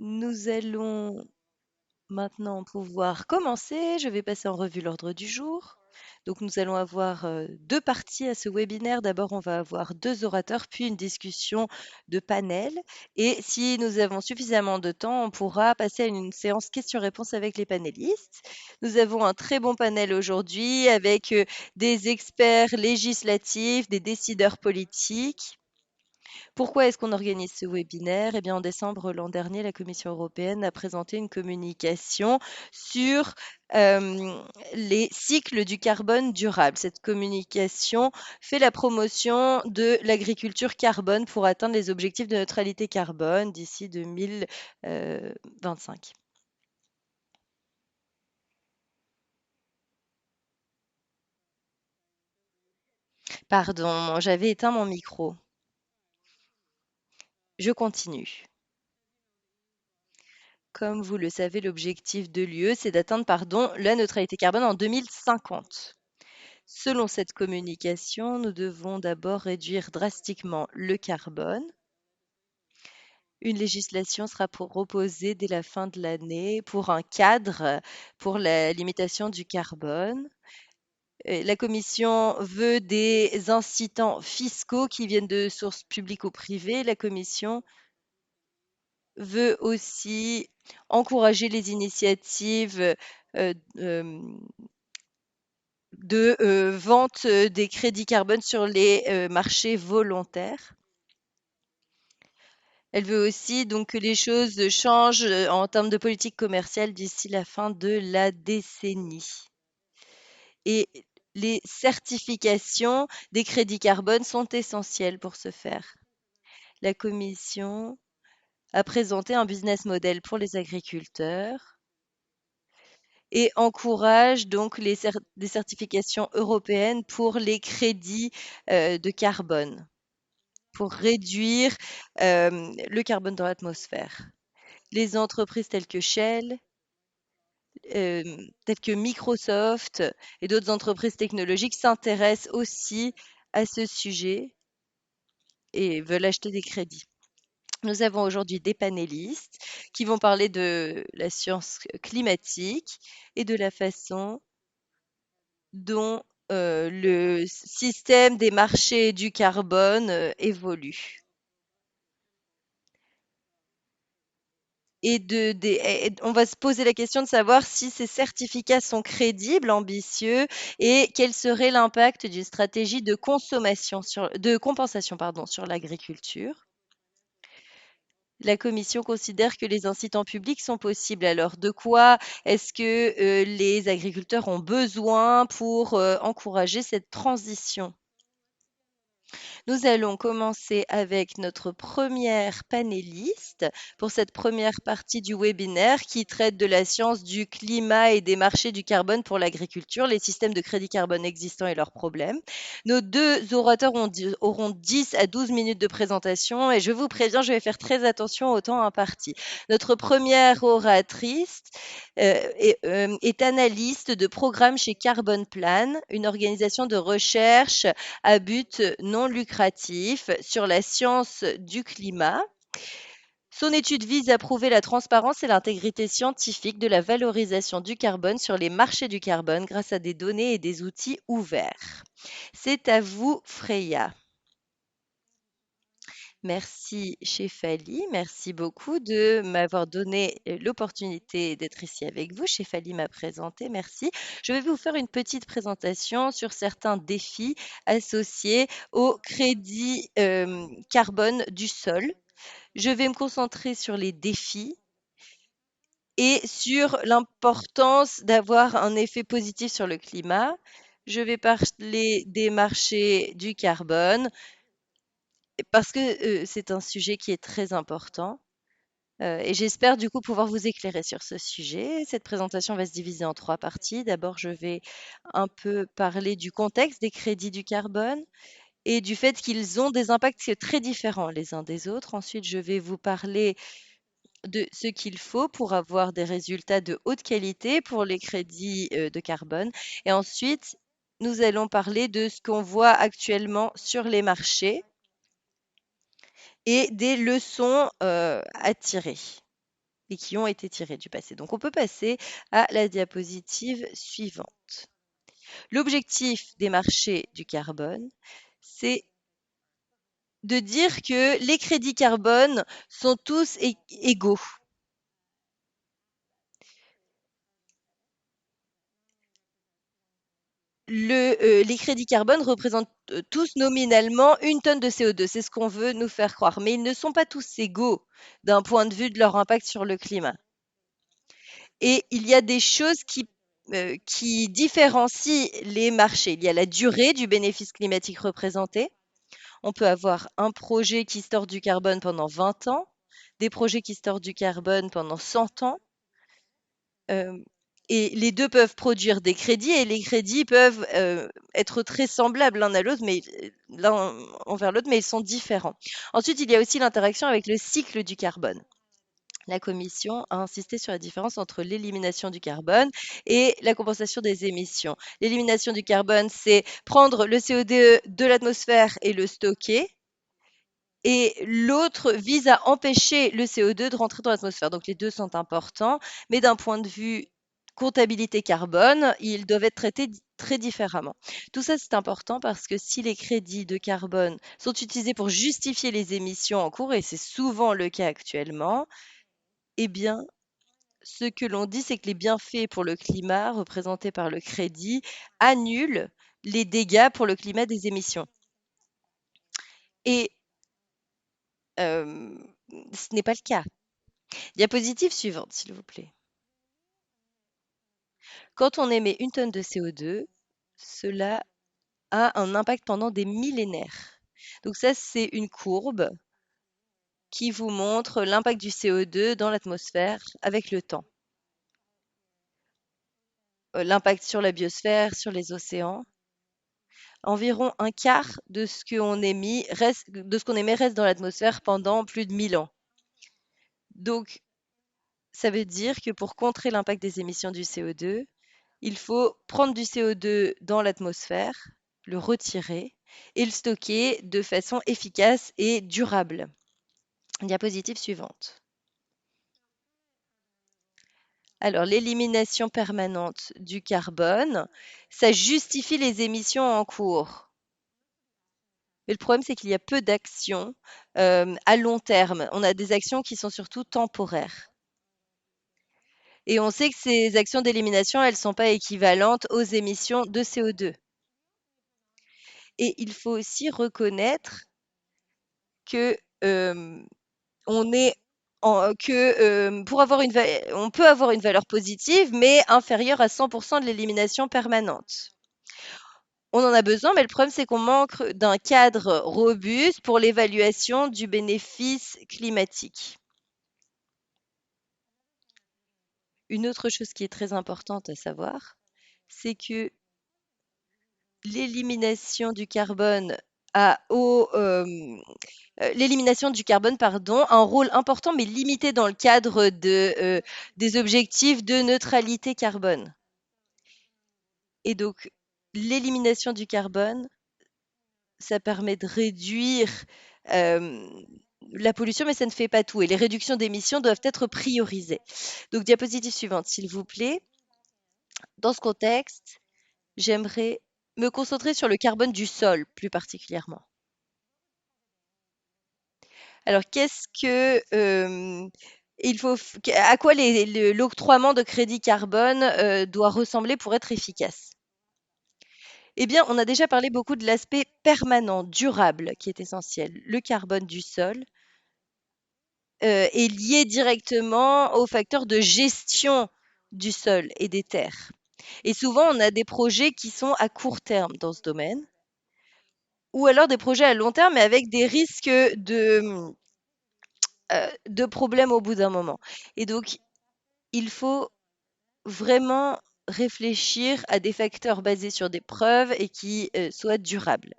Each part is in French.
Nous allons maintenant pouvoir commencer. Je vais passer en revue l'ordre du jour. Donc nous allons avoir deux parties à ce webinaire. D'abord, on va avoir deux orateurs, puis une discussion de panel. Et si nous avons suffisamment de temps, on pourra passer à une séance questions-réponses avec les panélistes. Nous avons un très bon panel aujourd'hui avec des experts législatifs, des décideurs politiques. Pourquoi est-ce qu'on organise ce webinaire? Eh bien, en décembre l'an dernier, la Commission européenne a présenté une communication sur les cycles du carbone durable. Cette communication fait la promotion de l'agriculture carbone pour atteindre les objectifs de neutralité carbone d'ici 2025. Pardon, j'avais éteint mon micro. Je continue. Comme vous le savez, l'objectif de l'UE, c'est d'atteindre, la neutralité carbone en 2050. Selon cette communication, nous devons d'abord réduire drastiquement le carbone. Une législation sera proposée dès la fin de l'année pour un cadre pour la limitation du carbone. La Commission veut des incitants fiscaux qui viennent de sources publiques ou privées. La Commission veut aussi encourager les initiatives de vente des crédits carbone sur les marchés volontaires. Elle veut aussi donc que les choses changent en termes de politique commerciale d'ici la fin de la décennie. Et les certifications des crédits carbone sont essentielles pour ce faire. La Commission a présenté un business model pour les agriculteurs et encourage donc des certifications européennes pour les crédits de carbone, pour réduire le carbone dans l'atmosphère. Les entreprises telles que Microsoft et d'autres entreprises technologiques s'intéressent aussi à ce sujet et veulent acheter des crédits. Nous avons aujourd'hui des panélistes qui vont parler de la science climatique et de la façon dont le système des marchés du carbone évolue. On va se poser la question de savoir si ces certificats sont crédibles, ambitieux et quel serait l'impact d'une stratégie de de compensation, pardon, sur l'agriculture. La Commission considère que les incitants publics sont possibles. Alors, de quoi est-ce que les agriculteurs ont besoin pour encourager cette transition? Nous allons commencer avec notre première panéliste pour cette première partie du webinaire qui traite de la science du climat et des marchés du carbone pour l'agriculture, les systèmes de crédit carbone existants et leurs problèmes. Nos deux orateurs auront 10 à 12 minutes de présentation et je vous préviens, je vais faire très attention au temps imparti. Notre première oratrice est analyste de programme chez Carbon Plan, une organisation de recherche à but non lucratif sur la science du climat. Son étude vise à prouver la transparence et l'intégrité scientifique de la valorisation du carbone sur les marchés du carbone grâce à des données et des outils ouverts. C'est à vous, Freya. Merci, Shefali. Merci beaucoup de m'avoir donné l'opportunité d'être ici avec vous. Shefali m'a présenté. Merci. Je vais vous faire une petite présentation sur certains défis associés au crédit carbone du sol. Je vais me concentrer sur les défis et sur l'importance d'avoir un effet positif sur le climat. Je vais parler des marchés du carbone, parce que c'est un sujet qui est très important, et j'espère du coup pouvoir vous éclairer sur ce sujet. Cette présentation va se diviser en 3 parties. D'abord, je vais un peu parler du contexte des crédits du carbone et du fait qu'ils ont des impacts très différents les uns des autres. Ensuite, je vais vous parler de ce qu'il faut pour avoir des résultats de haute qualité pour les crédits, de carbone et ensuite, nous allons parler de ce qu'on voit actuellement sur les marchés et des leçons à tirer. et qui ont été tirés du passé. Donc on peut passer à la diapositive suivante. L'objectif des marchés du carbone, c'est de dire que les crédits carbone sont tous égaux. Les crédits carbone représentent tous nominalement une tonne de CO2. C'est ce qu'on veut nous faire croire. Mais ils ne sont pas tous égaux d'un point de vue de leur impact sur le climat. Et il y a des choses qui différencient les marchés. Il y a la durée du bénéfice climatique représenté. On peut avoir un projet qui store du carbone pendant 20 ans, des projets qui storent du carbone pendant 100 ans. euh, et les deux peuvent produire des crédits et les crédits peuvent être très semblables l'un à l'autre, mais l'un envers l'autre, mais ils sont différents. Ensuite, il y a aussi l'interaction avec le cycle du carbone. La Commission a insisté sur la différence entre l'élimination du carbone et la compensation des émissions. L'élimination du carbone, c'est prendre le CO2 de l'atmosphère et le stocker. Et l'autre vise à empêcher le CO2 de rentrer dans l'atmosphère. Donc les deux sont importants, mais d'un point de vue comptabilité carbone, ils doivent être traités très différemment. Tout ça, c'est important parce que si les crédits de carbone sont utilisés pour justifier les émissions en cours, et c'est souvent le cas actuellement, eh bien, ce que l'on dit, c'est que les bienfaits pour le climat représentés par le crédit annulent les dégâts pour le climat des émissions. Et ce n'est pas le cas. Diapositive suivante, s'il vous plaît. Quand on émet une tonne de CO2, cela a un impact pendant des millénaires. Donc ça, c'est une courbe qui vous montre l'impact du CO2 dans l'atmosphère avec le temps. L'impact sur la biosphère, sur les océans. Environ un quart de ce qu'on émet reste dans l'atmosphère pendant plus de 1000 ans. Donc, ça veut dire que pour contrer l'impact des émissions du CO2, il faut prendre du CO2 dans l'atmosphère, le retirer et le stocker de façon efficace et durable. Diapositive suivante. Alors, l'élimination permanente du carbone, ça justifie les émissions en cours. Mais le problème, c'est qu'il y a peu d'actions à long terme. On a des actions qui sont surtout temporaires. Et on sait que ces actions d'élimination, elles ne sont pas équivalentes aux émissions de CO2. Et il faut aussi reconnaître que on est pour avoir on peut avoir une valeur positive, mais inférieure à 100% de l'élimination permanente. On en a besoin, mais le problème, c'est qu'on manque d'un cadre robuste pour l'évaluation du bénéfice climatique. Une autre chose qui est très importante à savoir, c'est que l'élimination du carbone l'élimination du carbone, pardon, a un rôle important mais limité dans le cadre des objectifs de neutralité carbone. Et donc, l'élimination du carbone, ça permet de réduire euh, la pollution, mais ça ne fait pas tout. Et les réductions d'émissions doivent être priorisées. Donc, diapositive suivante, s'il vous plaît. Dans ce contexte, j'aimerais me concentrer sur le carbone du sol plus particulièrement. Alors, qu'est-ce que à quoi l'octroiement de crédit carbone doit ressembler pour être efficace? Eh bien, on a déjà parlé beaucoup de l'aspect permanent, durable, qui est essentiel. Le carbone du sol est lié directement aux facteurs de gestion du sol et des terres. Et souvent, on a des projets qui sont à court terme dans ce domaine, ou alors des projets à long terme, mais avec des risques de problèmes au bout d'un moment. Et donc, il faut vraiment réfléchir à des facteurs basés sur des preuves et qui soient durables.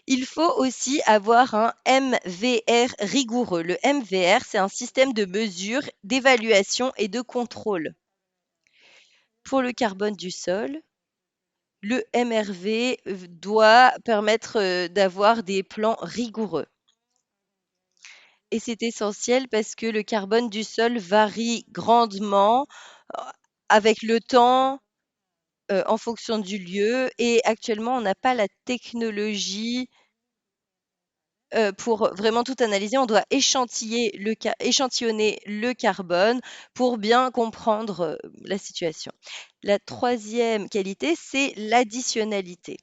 Il faut aussi avoir un MVR rigoureux. Le MVR, c'est un système de mesure, d'évaluation et de contrôle. Pour le carbone du sol, le MRV doit permettre d'avoir des plans rigoureux. Et c'est essentiel parce que le carbone du sol varie grandement euh, avec le temps, en fonction du lieu. Et actuellement, on n'a pas la technologie pour vraiment tout analyser. On doit échantillonner le carbone pour bien comprendre la situation. La troisième qualité, c'est l'additionnalité.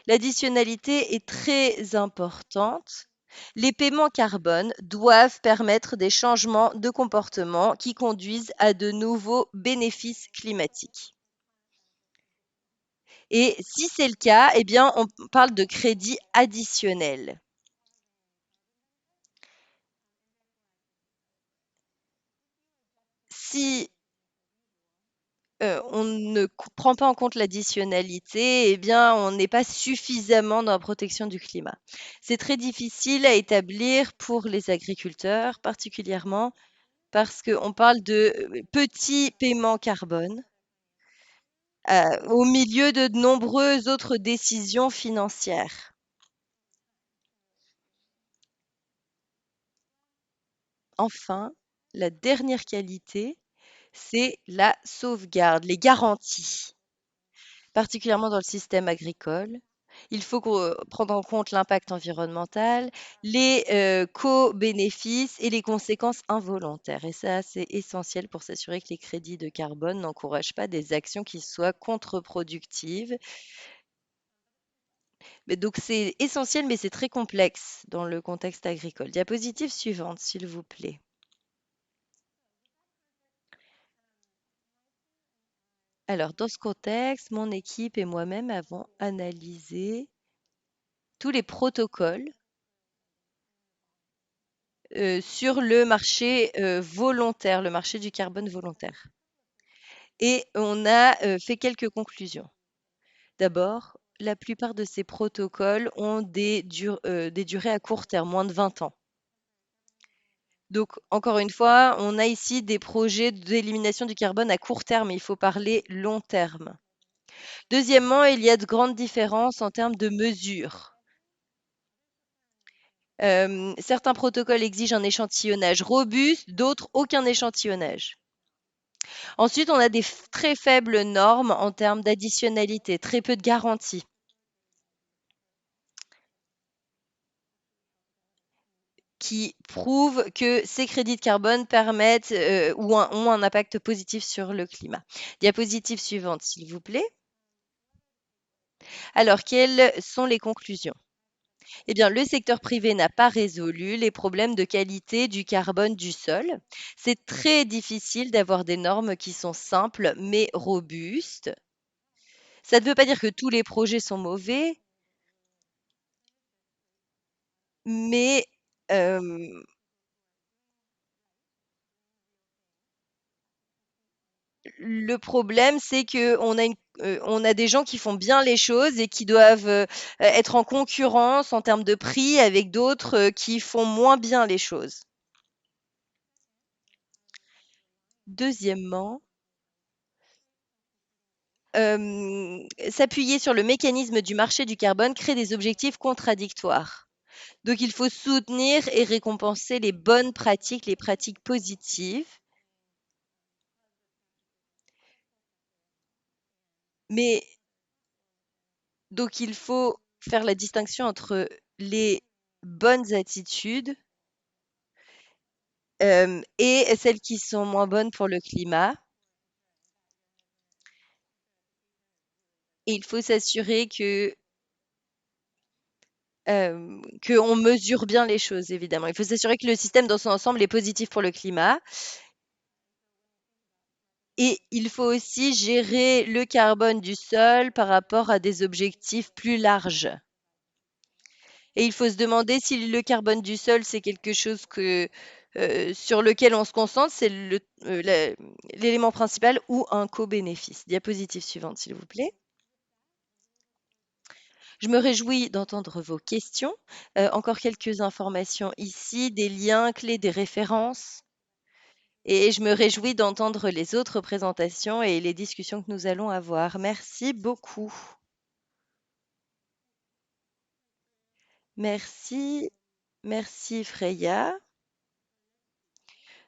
L'additionnalité est très importante. Les paiements carbone doivent permettre des changements de comportement qui conduisent à de nouveaux bénéfices climatiques. Et si c'est le cas, eh bien, on parle de crédit additionnel. Si on ne prend pas en compte l'additionnalité, eh bien, on n'est pas suffisamment dans la protection du climat. C'est très difficile à établir pour les agriculteurs, particulièrement parce qu'on parle de petits paiements carbone au milieu de nombreuses autres décisions financières. Enfin, la dernière qualité, c'est la sauvegarde, les garanties, particulièrement dans le système agricole. Il faut prendre en compte l'impact environnemental, les co-bénéfices et les conséquences involontaires. Et ça, c'est essentiel pour s'assurer que les crédits de carbone n'encouragent pas des actions qui soient contre-productives. Mais donc c'est essentiel, mais c'est très complexe dans le contexte agricole. Diapositive suivante, s'il vous plaît. Alors, dans ce contexte, mon équipe et moi-même avons analysé tous les protocoles sur le marché volontaire, le marché du carbone volontaire. Et on a fait quelques conclusions. D'abord, la plupart de ces protocoles ont des durées à court terme, moins de 20 ans. Donc, encore une fois, on a ici des projets d'élimination du carbone à court terme, il faut parler long terme. Deuxièmement, il y a de grandes différences en termes de mesures. Certains protocoles exigent un échantillonnage robuste, d'autres aucun échantillonnage. Ensuite, on a des très faibles normes en termes d'additionnalité, très peu de garanties, qui prouvent que ces crédits de carbone permettent ou ont un impact positif sur le climat. Diapositive suivante, s'il vous plaît. Alors, quelles sont les conclusions? Eh bien, le secteur privé n'a pas résolu les problèmes de qualité du carbone du sol. C'est très difficile d'avoir des normes qui sont simples mais robustes. Ça ne veut pas dire que tous les projets sont mauvais, mais le problème, c'est on a des gens qui font bien les choses et qui doivent être en concurrence en termes de prix avec d'autres qui font moins bien les choses. Deuxièmement, s'appuyer sur le mécanisme du marché du carbone crée des objectifs contradictoires. Donc, il faut soutenir et récompenser les bonnes pratiques, les pratiques positives, mais donc il faut faire la distinction entre les bonnes attitudes et celles qui sont moins bonnes pour le climat. Et il faut s'assurer qu'on mesure bien les choses, évidemment. Il faut s'assurer que le système dans son ensemble est positif pour le climat. Et il faut aussi gérer le carbone du sol par rapport à des objectifs plus larges. Et il faut se demander si le carbone du sol, c'est quelque chose sur lequel on se concentre, c'est l'élément principal ou un co-bénéfice. Diapositive suivante, s'il vous plaît. Je me réjouis d'entendre vos questions. Encore quelques informations ici, des liens clés, des références. Et je me réjouis d'entendre les autres présentations et les discussions que nous allons avoir. Merci beaucoup. Merci, merci Freya.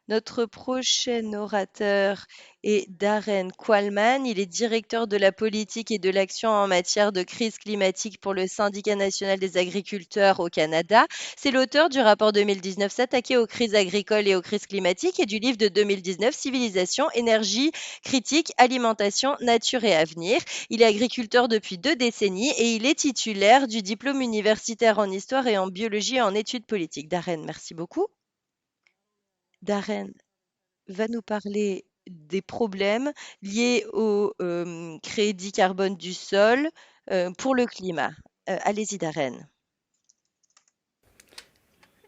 Notre prochain orateur est Darren Qualman. Il est directeur de la politique et de l'action en matière de crise climatique pour le Syndicat national des agriculteurs au Canada. C'est l'auteur du rapport 2019 S'attaquer aux crises agricoles et aux crises climatiques et du livre de 2019 Civilisation, énergie, critique, alimentation, nature et avenir. Il est agriculteur depuis 2 décennies et il est titulaire du diplôme universitaire en histoire et en biologie et en études politiques. Darren, merci beaucoup. Darren va nous parler des problèmes liés au crédit carbone du sol pour le climat. Allez-y, Darren.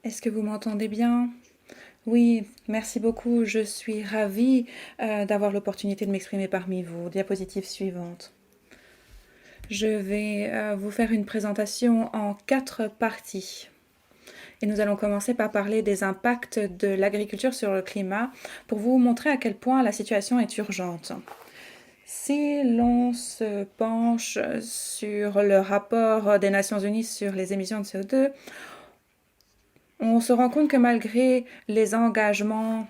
Est-ce que vous m'entendez bien? Oui, merci beaucoup. Je suis ravie d'avoir l'opportunité de m'exprimer parmi vous. Diapositive suivante. Je vais vous faire une présentation en 4 parties. Et nous allons commencer par parler des impacts de l'agriculture sur le climat pour vous montrer à quel point la situation est urgente. Si l'on se penche sur le rapport des Nations Unies sur les émissions de CO2, on se rend compte que malgré les engagements,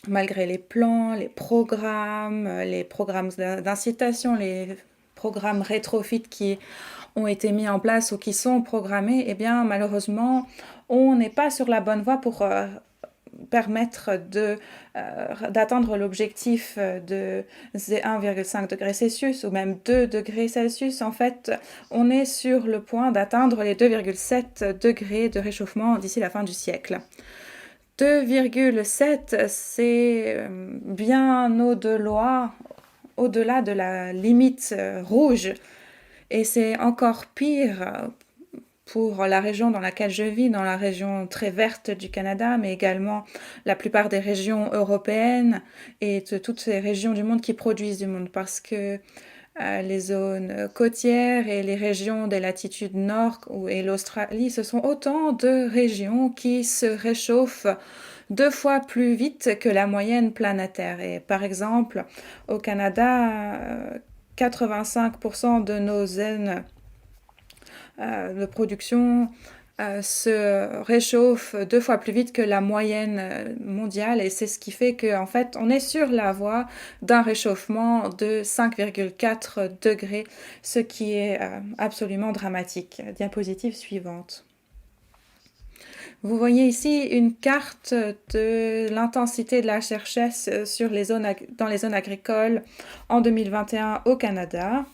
malgré les plans, les programmes d'incitation, les programmes rétrofit qui ont été mis en place ou qui sont programmés, eh bien malheureusement, on n'est pas sur la bonne voie pour permettre d'atteindre l'objectif de 1,5 degrés Celsius ou même 2 degrés Celsius. En fait, on est sur le point d'atteindre les 2,7 degrés de réchauffement d'ici la fin du siècle. 2,7, c'est bien au-delà de la limite rouge. Et c'est encore pire pour la région dans laquelle je vis, dans la région très verte du Canada, mais également la plupart des régions européennes et de toutes ces régions du monde qui produisent du monde, parce que les zones côtières et les régions des latitudes nord et l'Australie, ce sont autant de régions qui se réchauffent 2 fois plus vite que la moyenne planétaire. Et par exemple, au Canada, 85% de nos zones de production se réchauffe 2 fois plus vite que la moyenne mondiale, et c'est ce qui fait qu'en fait on est sur la voie d'un réchauffement de 5,4 degrés, ce qui est absolument dramatique. Diapositive suivante. Vous voyez ici une carte de l'intensité de la sécheresse dans les zones agricoles en 2021 au Canada.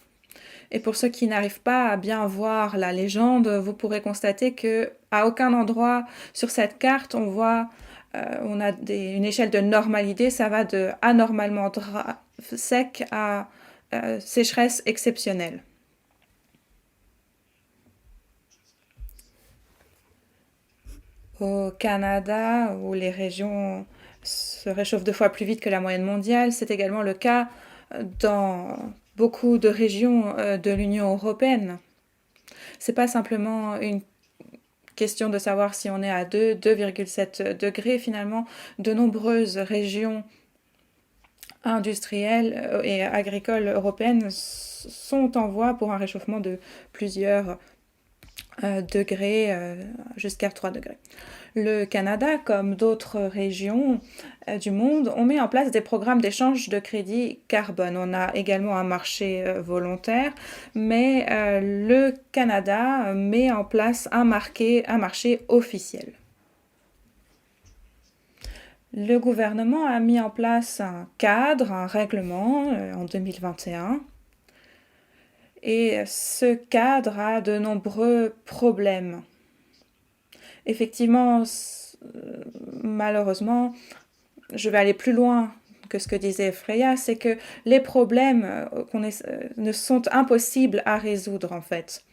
Et pour ceux qui n'arrivent pas à bien voir la légende, vous pourrez constater que à aucun endroit sur cette carte on a une échelle de normalité. Ça va de anormalement sec à sécheresse exceptionnelle. Au Canada, où les régions se réchauffent 2 fois plus vite que la moyenne mondiale, c'est également le cas dans beaucoup de régions de l'Union européenne. C'est pas simplement une question de savoir si on est à 2,7 degrés. Finalement, de nombreuses régions industrielles et agricoles européennes sont en voie pour un réchauffement de plusieurs degrés, jusqu'à 3 degrés. Le Canada, comme d'autres régions du monde, ont mis en place des programmes d'échange de crédits carbone. On a également un marché volontaire, mais le Canada met en place un marché officiel. Le gouvernement a mis en place un cadre, un règlement en 2021. Et ce cadre a de nombreux problèmes. Effectivement, malheureusement, je vais aller plus loin que ce que disait Freya, c'est que les problèmes ne sont impossibles à résoudre en fait.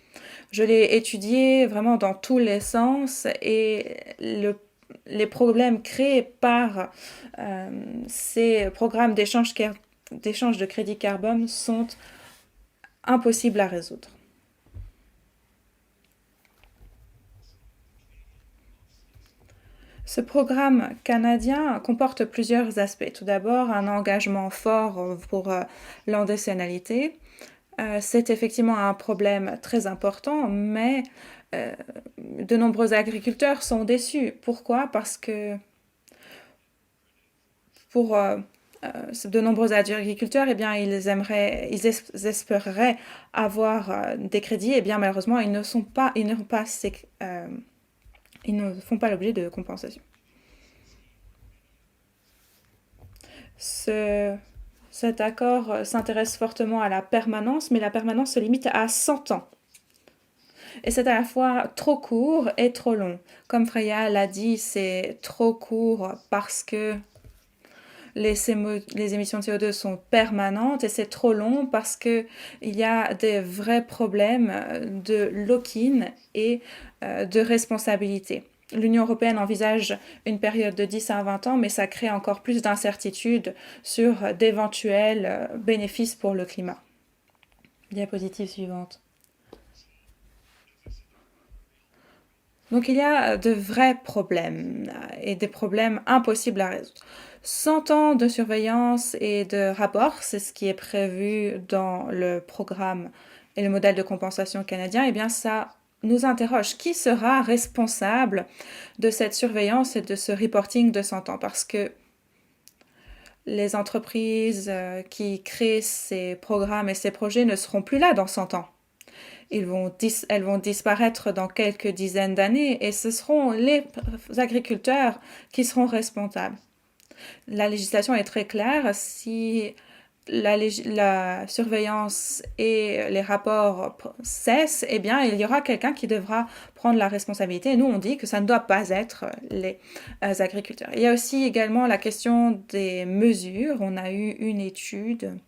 Je l'ai étudié vraiment dans tous les sens, et les problèmes créés par ces programmes d'échange de crédit carbone sont impossibles à résoudre. Ce programme canadien comporte plusieurs aspects. Tout d'abord, un engagement fort pour l'endécennalité. C'est effectivement un problème très important, mais de nombreux agriculteurs sont déçus. Pourquoi? Parce que pour de nombreux agriculteurs, eh bien, ils espéreraient avoir des crédits, et bien malheureusement, ils ne font pas l'objet de compensation. Cet accord s'intéresse fortement à la permanence, mais la permanence se limite à 100 ans. Et c'est à la fois trop court et trop long. Comme Freya l'a dit, c'est trop court parce que les émissions de CO2 sont permanentes, et c'est trop long parce qu'il y a des vrais problèmes de lock-in et de responsabilité. L'Union européenne envisage une période de 10 à 20 ans, mais ça crée encore plus d'incertitudes sur d'éventuels bénéfices pour le climat. Diapositive suivante. Donc il y a de vrais problèmes et des problèmes impossibles à résoudre. 100 ans de surveillance et de rapport, c'est ce qui est prévu dans le programme et le modèle de compensation canadien. Eh bien, ça nous interroge. Qui sera responsable de cette surveillance et de ce reporting de 100 ans? Parce que les entreprises qui créent ces programmes et ces projets ne seront plus là dans 100 ans. Elles vont disparaître dans quelques dizaines d'années, et ce seront les agriculteurs qui seront responsables. La législation est très claire. Si la surveillance et les rapports cessent, eh bien, il y aura quelqu'un qui devra prendre la responsabilité. Et nous, on dit que ça ne doit pas être les agriculteurs. Il y a aussi également la question des mesures. On a eu une étude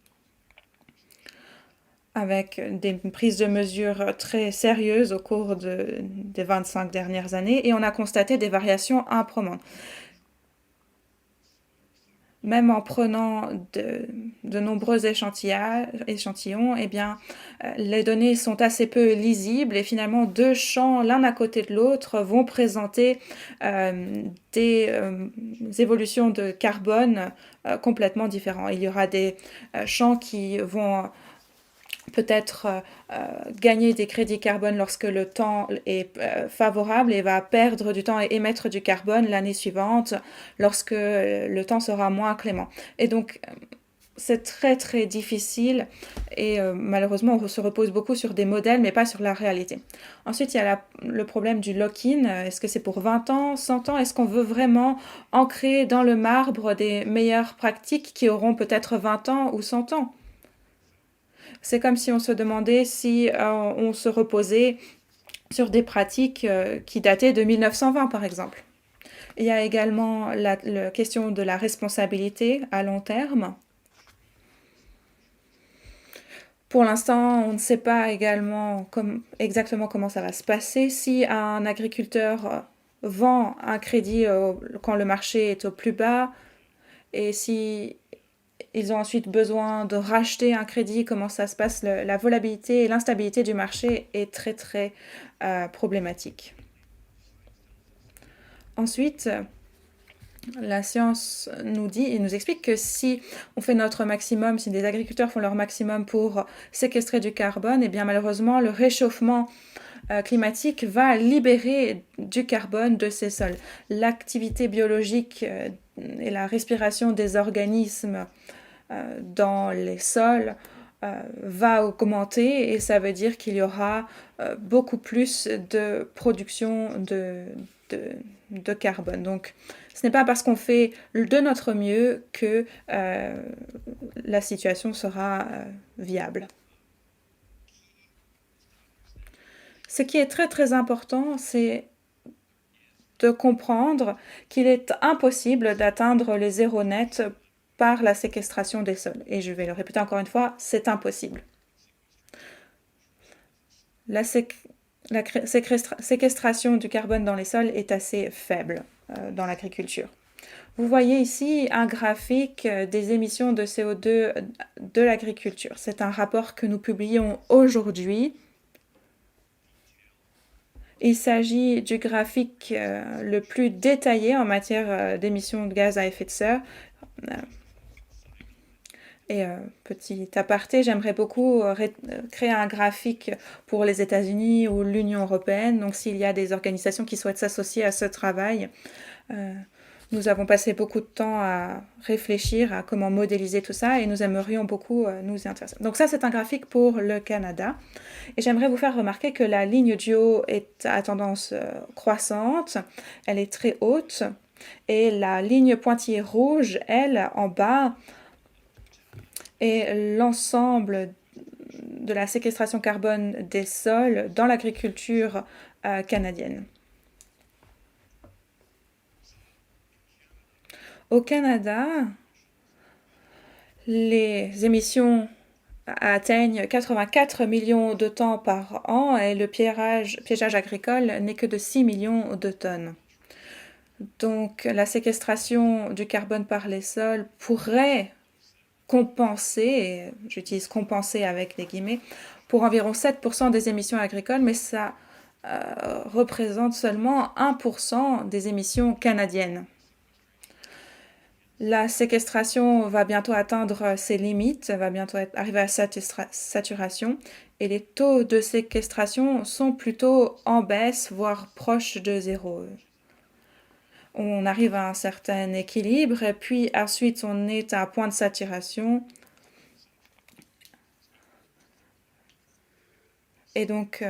avec des prises de mesures très sérieuses au cours des 25 dernières années, et on a constaté des variations improbantes. Même en prenant de nombreux échantillons, eh bien, les données sont assez peu lisibles, et finalement, deux champs l'un à côté de l'autre vont présenter des évolutions de carbone complètement différents. Il y aura des champs qui vont peut-être gagner des crédits carbone lorsque le temps est favorable, et va perdre du temps et émettre du carbone l'année suivante lorsque le temps sera moins clément. Et donc, c'est très très difficile, et malheureusement on se repose beaucoup sur des modèles mais pas sur la réalité. Ensuite, il y a le problème du lock-in. Est-ce que c'est pour 20 ans, 100 ans? Est-ce qu'on veut vraiment ancrer dans le marbre des meilleures pratiques qui auront peut-être 20 ans ou 100 ans? C'est comme si on se demandait si on se reposait sur des pratiques qui dataient de 1920, par exemple. Il y a également la question de la responsabilité à long terme. Pour l'instant, on ne sait pas exactement comment ça va se passer. Si un agriculteur vend un crédit quand le marché est au plus bas, et si ils ont ensuite besoin de racheter un crédit, comment ça se passe? La volatilité et l'instabilité du marché est très très problématique. Ensuite, la science nous dit et nous explique que si on fait notre maximum, si des agriculteurs font leur maximum pour séquestrer du carbone, eh bien malheureusement le réchauffement climatique va libérer du carbone de ces sols. L'activité biologique et la respiration des organismes dans les sols va augmenter, et ça veut dire qu'il y aura beaucoup plus de production de carbone. Donc, ce n'est pas parce qu'on fait de notre mieux que la situation sera viable. Ce qui est très très important, c'est de comprendre qu'il est impossible d'atteindre les zéros nets par la séquestration des sols. Et je vais le répéter encore une fois, c'est impossible. La séquestration du carbone dans les sols est assez faible dans l'agriculture. Vous voyez ici un graphique des émissions de CO2 de l'agriculture. C'est un rapport que nous publions aujourd'hui. Il s'agit du graphique le plus détaillé en matière d'émissions de gaz à effet de serre. Et petit aparté, j'aimerais beaucoup créer un graphique pour les États-Unis ou l'Union européenne. Donc, s'il y a des organisations qui souhaitent s'associer à ce travail, Nous avons passé beaucoup de temps à réfléchir à comment modéliser tout ça et nous aimerions beaucoup nous y intéresser. Donc ça, c'est un graphique pour le Canada. Et j'aimerais vous faire remarquer que la ligne du haut est à tendance croissante. Elle est très haute. Et la ligne pointillée rouge, elle, en bas, est l'ensemble de la séquestration carbone des sols dans l'agriculture canadienne. Au Canada, les émissions atteignent 84 millions de tonnes par an et le piégeage agricole n'est que de 6 millions de tonnes. Donc la séquestration du carbone par les sols pourrait compenser, j'utilise compenser avec des guillemets, pour environ 7% des émissions agricoles, mais ça représente seulement 1% des émissions canadiennes. La séquestration va bientôt atteindre ses limites, va bientôt arriver à saturation, et les taux de séquestration sont plutôt en baisse, voire proches de zéro. On arrive à un certain équilibre, et puis ensuite on est à un point de saturation. Et donc,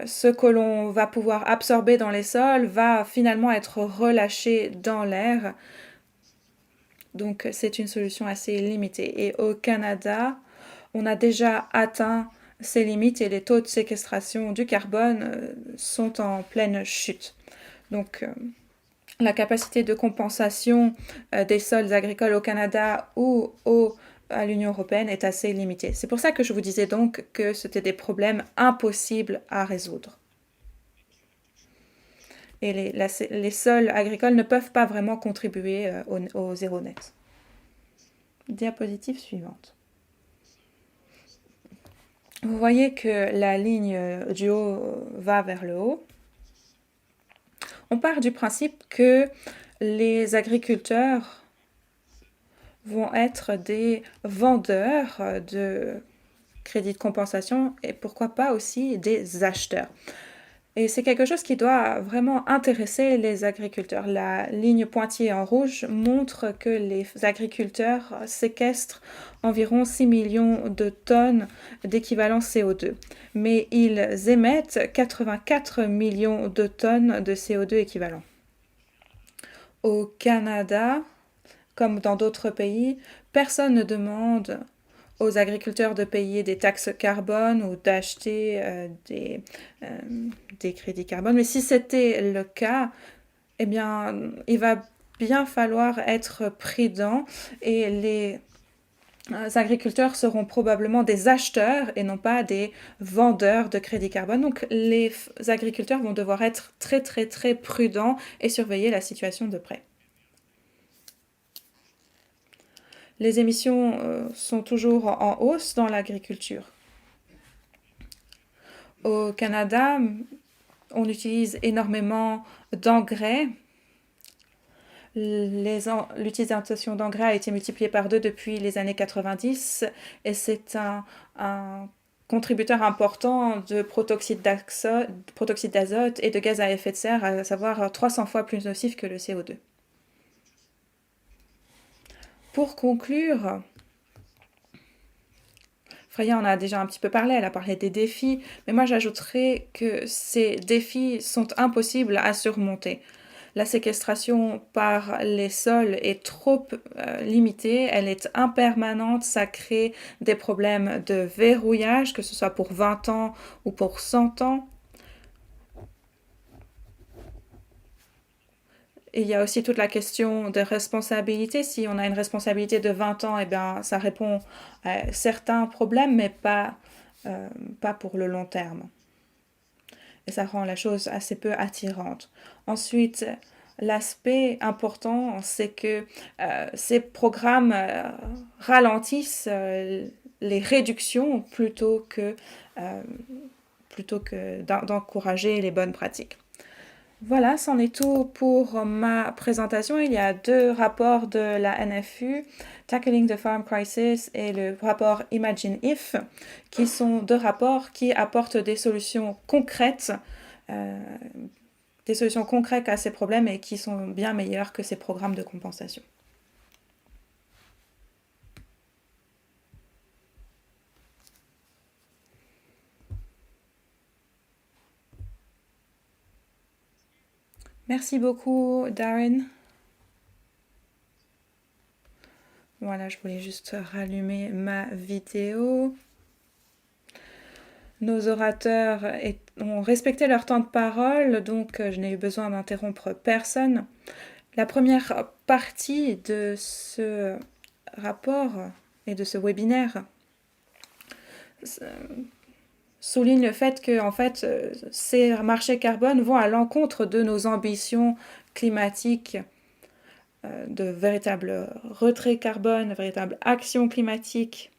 ce que l'on va pouvoir absorber dans les sols va finalement être relâché dans l'air. Donc, c'est une solution assez limitée. Et au Canada, on a déjà atteint ces limites et les taux de séquestration du carbone sont en pleine chute. Donc, la capacité de compensation des sols agricoles au Canada ou à l'Union européenne est assez limitée. C'est pour ça que je vous disais donc que c'était des problèmes impossibles à résoudre. Et les sols agricoles ne peuvent pas vraiment contribuer au zéro net. Diapositive suivante. Vous voyez que la ligne du haut va vers le haut. On part du principe que les agriculteurs vont être des vendeurs de crédits de compensation et pourquoi pas aussi des acheteurs. Et c'est quelque chose qui doit vraiment intéresser les agriculteurs. La ligne pointillée en rouge montre que les agriculteurs séquestrent environ 6 millions de tonnes d'équivalent CO2. Mais ils émettent 84 millions de tonnes de CO2 équivalent. Au Canada, comme dans d'autres pays, personne ne demande aux agriculteurs de payer des taxes carbone ou d'acheter des crédits carbone. Mais si c'était le cas, eh bien, il va bien falloir être prudent et les agriculteurs seront probablement des acheteurs et non pas des vendeurs de crédits carbone. Donc, les agriculteurs vont devoir être très, très, très prudents et surveiller la situation de près. Les émissions sont toujours en hausse dans l'agriculture. Au Canada, on utilise énormément d'engrais. L'utilisation d'engrais a été multipliée par 2 depuis les années 90 et c'est un contributeur important de protoxyde d'azote et de gaz à effet de serre, à savoir 300 fois plus nocif que le CO2. Pour conclure, Freya en a déjà un petit peu parlé, elle a parlé des défis, mais moi j'ajouterais que ces défis sont impossibles à surmonter. La séquestration par les sols est trop limitée, elle est impermanente, ça crée des problèmes de verrouillage, que ce soit pour 20 ans ou pour 100 ans. Et il y a aussi toute la question de responsabilité. Si on a une responsabilité de 20 ans, eh bien, ça répond à certains problèmes, mais pas pour le long terme. Et ça rend la chose assez peu attirante. Ensuite, l'aspect important, c'est que ces programmes ralentissent les réductions plutôt que d'encourager les bonnes pratiques. Voilà, c'en est tout pour ma présentation. Il y a 2 rapports de la NFU, Tackling the Farm Crisis et le rapport Imagine If, qui sont 2 rapports qui apportent des solutions concrètes des solutions concrètes à ces problèmes et qui sont bien meilleures que ces programmes de compensation. Merci beaucoup, Darren. Voilà, je voulais juste rallumer ma vidéo. Nos orateurs ont respecté leur temps de parole, donc je n'ai eu besoin d'interrompre personne. La première partie de ce rapport et de ce webinaire souligne le fait que en fait, ces marchés carbone vont à l'encontre de nos ambitions climatiques, de véritable retrait carbone, de véritable action climatique.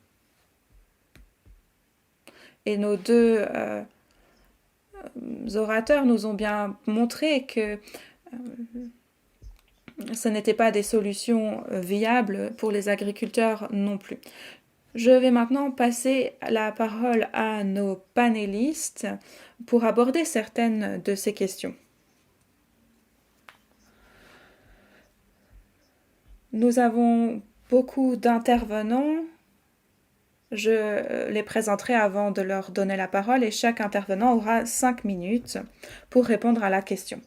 Et nos deux orateurs nous ont bien montré que ce n'était pas des solutions viables pour les agriculteurs non plus. Je vais maintenant passer la parole à nos panélistes pour aborder certaines de ces questions. Nous avons beaucoup d'intervenants. Je les présenterai avant de leur donner la parole et chaque intervenant aura 5 minutes pour répondre à la question.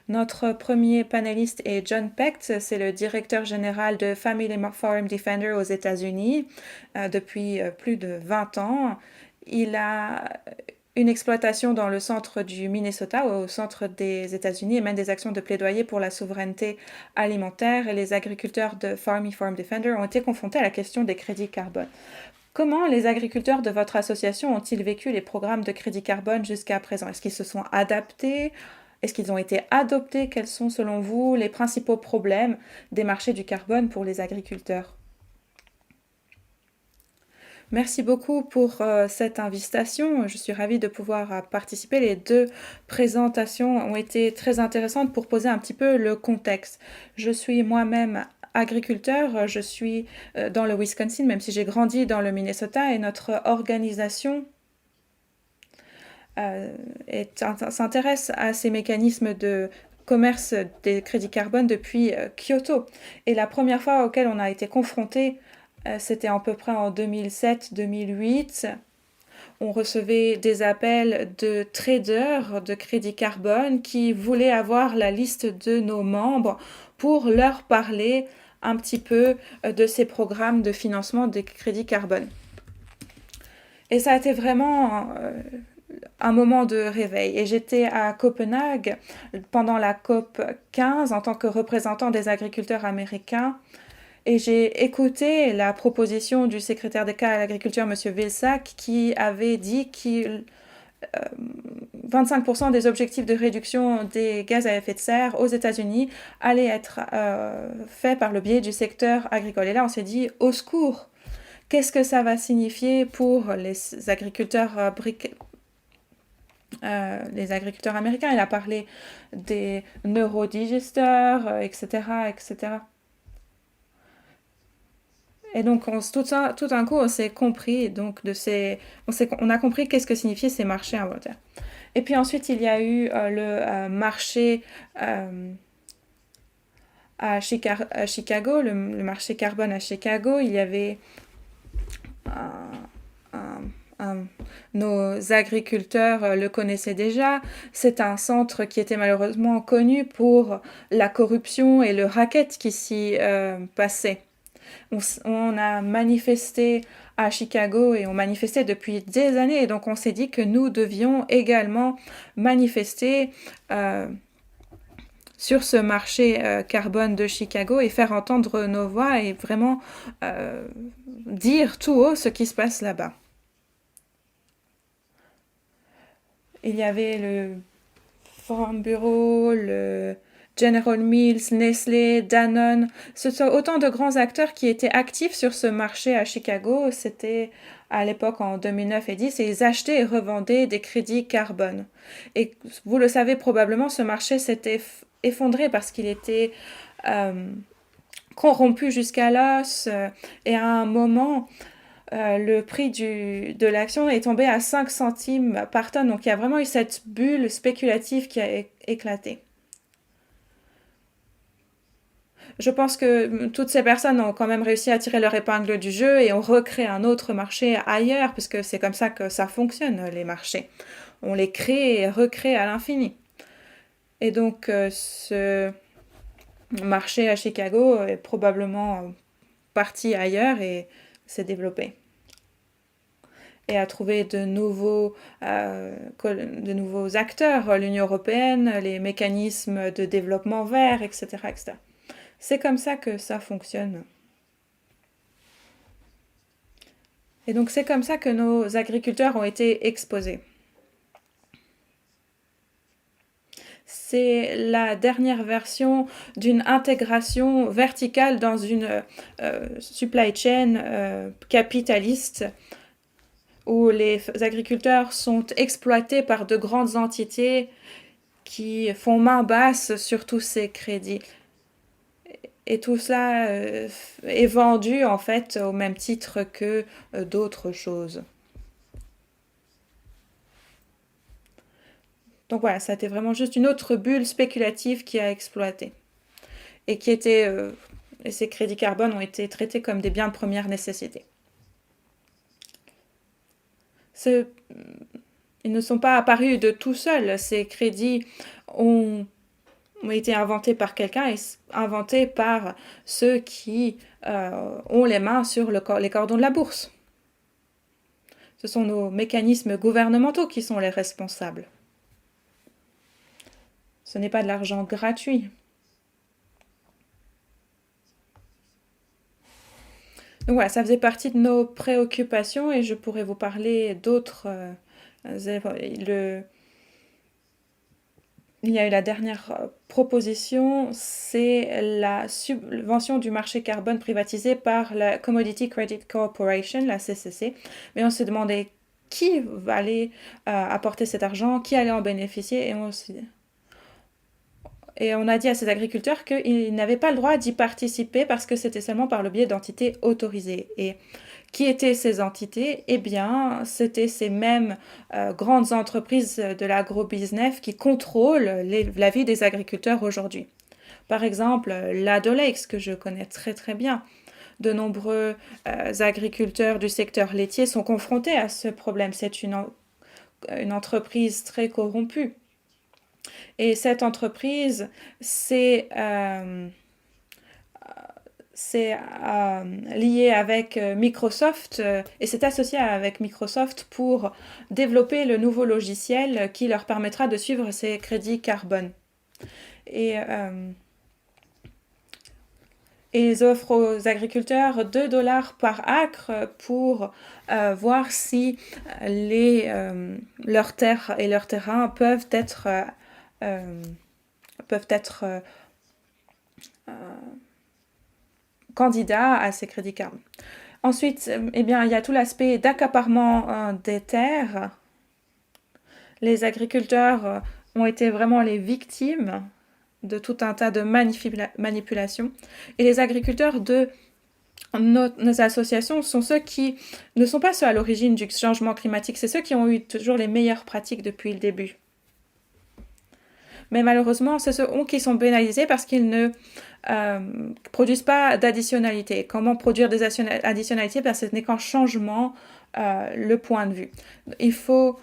Notre premier panéliste est John Pecht, c'est le directeur général de Family Farm Defender aux États-Unis depuis plus de 20 ans. Il a une exploitation dans le centre du Minnesota, au centre des États-Unis, et mène des actions de plaidoyer pour la souveraineté alimentaire. Et les agriculteurs de Family Farm Defender ont été confrontés à la question des crédits carbone. Comment les agriculteurs de votre association ont-ils vécu les programmes de crédit carbone jusqu'à présent? Est-ce qu'ils se sont adaptés? Est-ce qu'ils ont été adoptés? Quels sont, selon vous, les principaux problèmes des marchés du carbone pour les agriculteurs? Merci beaucoup pour cette invitation. Je suis ravie de pouvoir participer. Les deux présentations ont été très intéressantes pour poser un petit peu le contexte. Je suis moi-même agriculteur, je suis dans le Wisconsin, même si j'ai grandi dans le Minnesota, et notre organisation s'intéresse à ces mécanismes de commerce des crédits carbone depuis Kyoto. Et la première fois auquel on a été confronté, c'était à peu près en 2007-2008. On recevait des appels de traders de crédit carbone qui voulaient avoir la liste de nos membres pour leur parler un petit peu de ces programmes de financement des crédits carbone. Et ça a été vraiment un moment de réveil. Et j'étais à Copenhague pendant la COP 15 en tant que représentant des agriculteurs américains. Et j'ai écouté la proposition du secrétaire d'État à l'agriculture, M. Vilsack, qui avait dit qu'il 25% des objectifs de réduction des gaz à effet de serre aux États-Unis allaient être faits par le biais du secteur agricole. Et là, on s'est dit, au secours, qu'est-ce que ça va signifier pour les agriculteurs américains? Il a parlé des neurodigesteurs, etc., etc. Et donc, tout d'un coup, on s'est compris, donc, on a compris qu'est-ce que signifiaient ces marchés involontaires. Et puis ensuite, il y a eu le marché à Chicago, le marché carbone à Chicago. Il y avait nos agriculteurs le connaissaient déjà. C'est un centre qui était malheureusement connu pour la corruption et le racket qui s'y passait. On a manifesté à Chicago et on manifestait depuis des années. Et donc on s'est dit que nous devions également manifester sur ce marché carbone de Chicago et faire entendre nos voix et vraiment dire tout haut ce qui se passe là-bas. Il y avait le Farm Bureau, le General Mills, Nestlé, Danone. Ce sont autant de grands acteurs qui étaient actifs sur ce marché à Chicago. C'était à l'époque en 2009 et 2010 et ils achetaient et revendaient des crédits carbone. Et vous le savez probablement, ce marché s'était effondré parce qu'il était corrompu jusqu'à l'os et à un moment le prix de l'action est tombé à 5 centimes par tonne. Donc il y a vraiment eu cette bulle spéculative qui a éclaté. Je pense que toutes ces personnes ont quand même réussi à tirer leur épingle du jeu et on recrée un autre marché ailleurs, puisque c'est comme ça que ça fonctionne, les marchés. On les crée et recrée à l'infini. Et donc ce marché à Chicago est probablement parti ailleurs et s'est développé. Et à trouver de nouveaux acteurs, l'Union européenne, les mécanismes de développement vert, etc., etc. C'est comme ça que ça fonctionne. Et donc c'est comme ça que nos agriculteurs ont été exposés. C'est la dernière version d'une intégration verticale dans une supply chain capitaliste où les agriculteurs sont exploités par de grandes entités qui font main basse sur tous ces crédits. Et tout ça est vendu en fait au même titre que d'autres choses. Donc voilà, ça a été vraiment juste une autre bulle spéculative qui a exploité. Et qui était, et ces crédits carbone ont été traités comme des biens de première nécessité. Ce, ils ne sont pas apparus de tout seuls. Ces crédits ont été inventés par quelqu'un et inventés par ceux qui ont les mains sur les cordons de la bourse. Ce sont nos mécanismes gouvernementaux qui sont les responsables. Ce n'est pas de l'argent gratuit. Donc voilà, ça faisait partie de nos préoccupations et je pourrais vous parler d'autres. Il y a eu la dernière proposition, c'est la subvention du marché carbone privatisé par la Commodity Credit Corporation, la CCC. Mais on se demandait qui va aller apporter cet argent, qui allait en bénéficier, et on a dit à ces agriculteurs qu'ils n'avaient pas le droit d'y participer parce que c'était seulement par le biais d'entités autorisées. Et qui étaient ces entités? Eh bien, c'était ces mêmes grandes entreprises de l'agro-business qui contrôlent la vie des agriculteurs aujourd'hui. Par exemple, Lado Lakes, que je connais très très bien. De nombreux agriculteurs du secteur laitier sont confrontés à ce problème. C'est une entreprise très corrompue. Et cette entreprise, c'est lié avec Microsoft et c'est associé avec Microsoft pour développer le nouveau logiciel qui leur permettra de suivre ces crédits carbone. Et ils offrent aux agriculteurs 2 dollars par acre pour voir si leurs terres et leurs terrains peuvent être candidats à ces crédits carbone. Ensuite, eh bien, il y a tout l'aspect d'accaparement des terres. Les agriculteurs ont été vraiment les victimes de tout un tas de manipulations. Et les agriculteurs de nos associations sont ceux qui ne sont pas ceux à l'origine du changement climatique, c'est ceux qui ont eu toujours les meilleures pratiques depuis le début. Mais malheureusement, c'est ceux qui sont pénalisés parce qu'ils ne produisent pas d'additionnalité. Comment produire des additionnalités? Ce n'est qu'un changement le point de vue. Il faut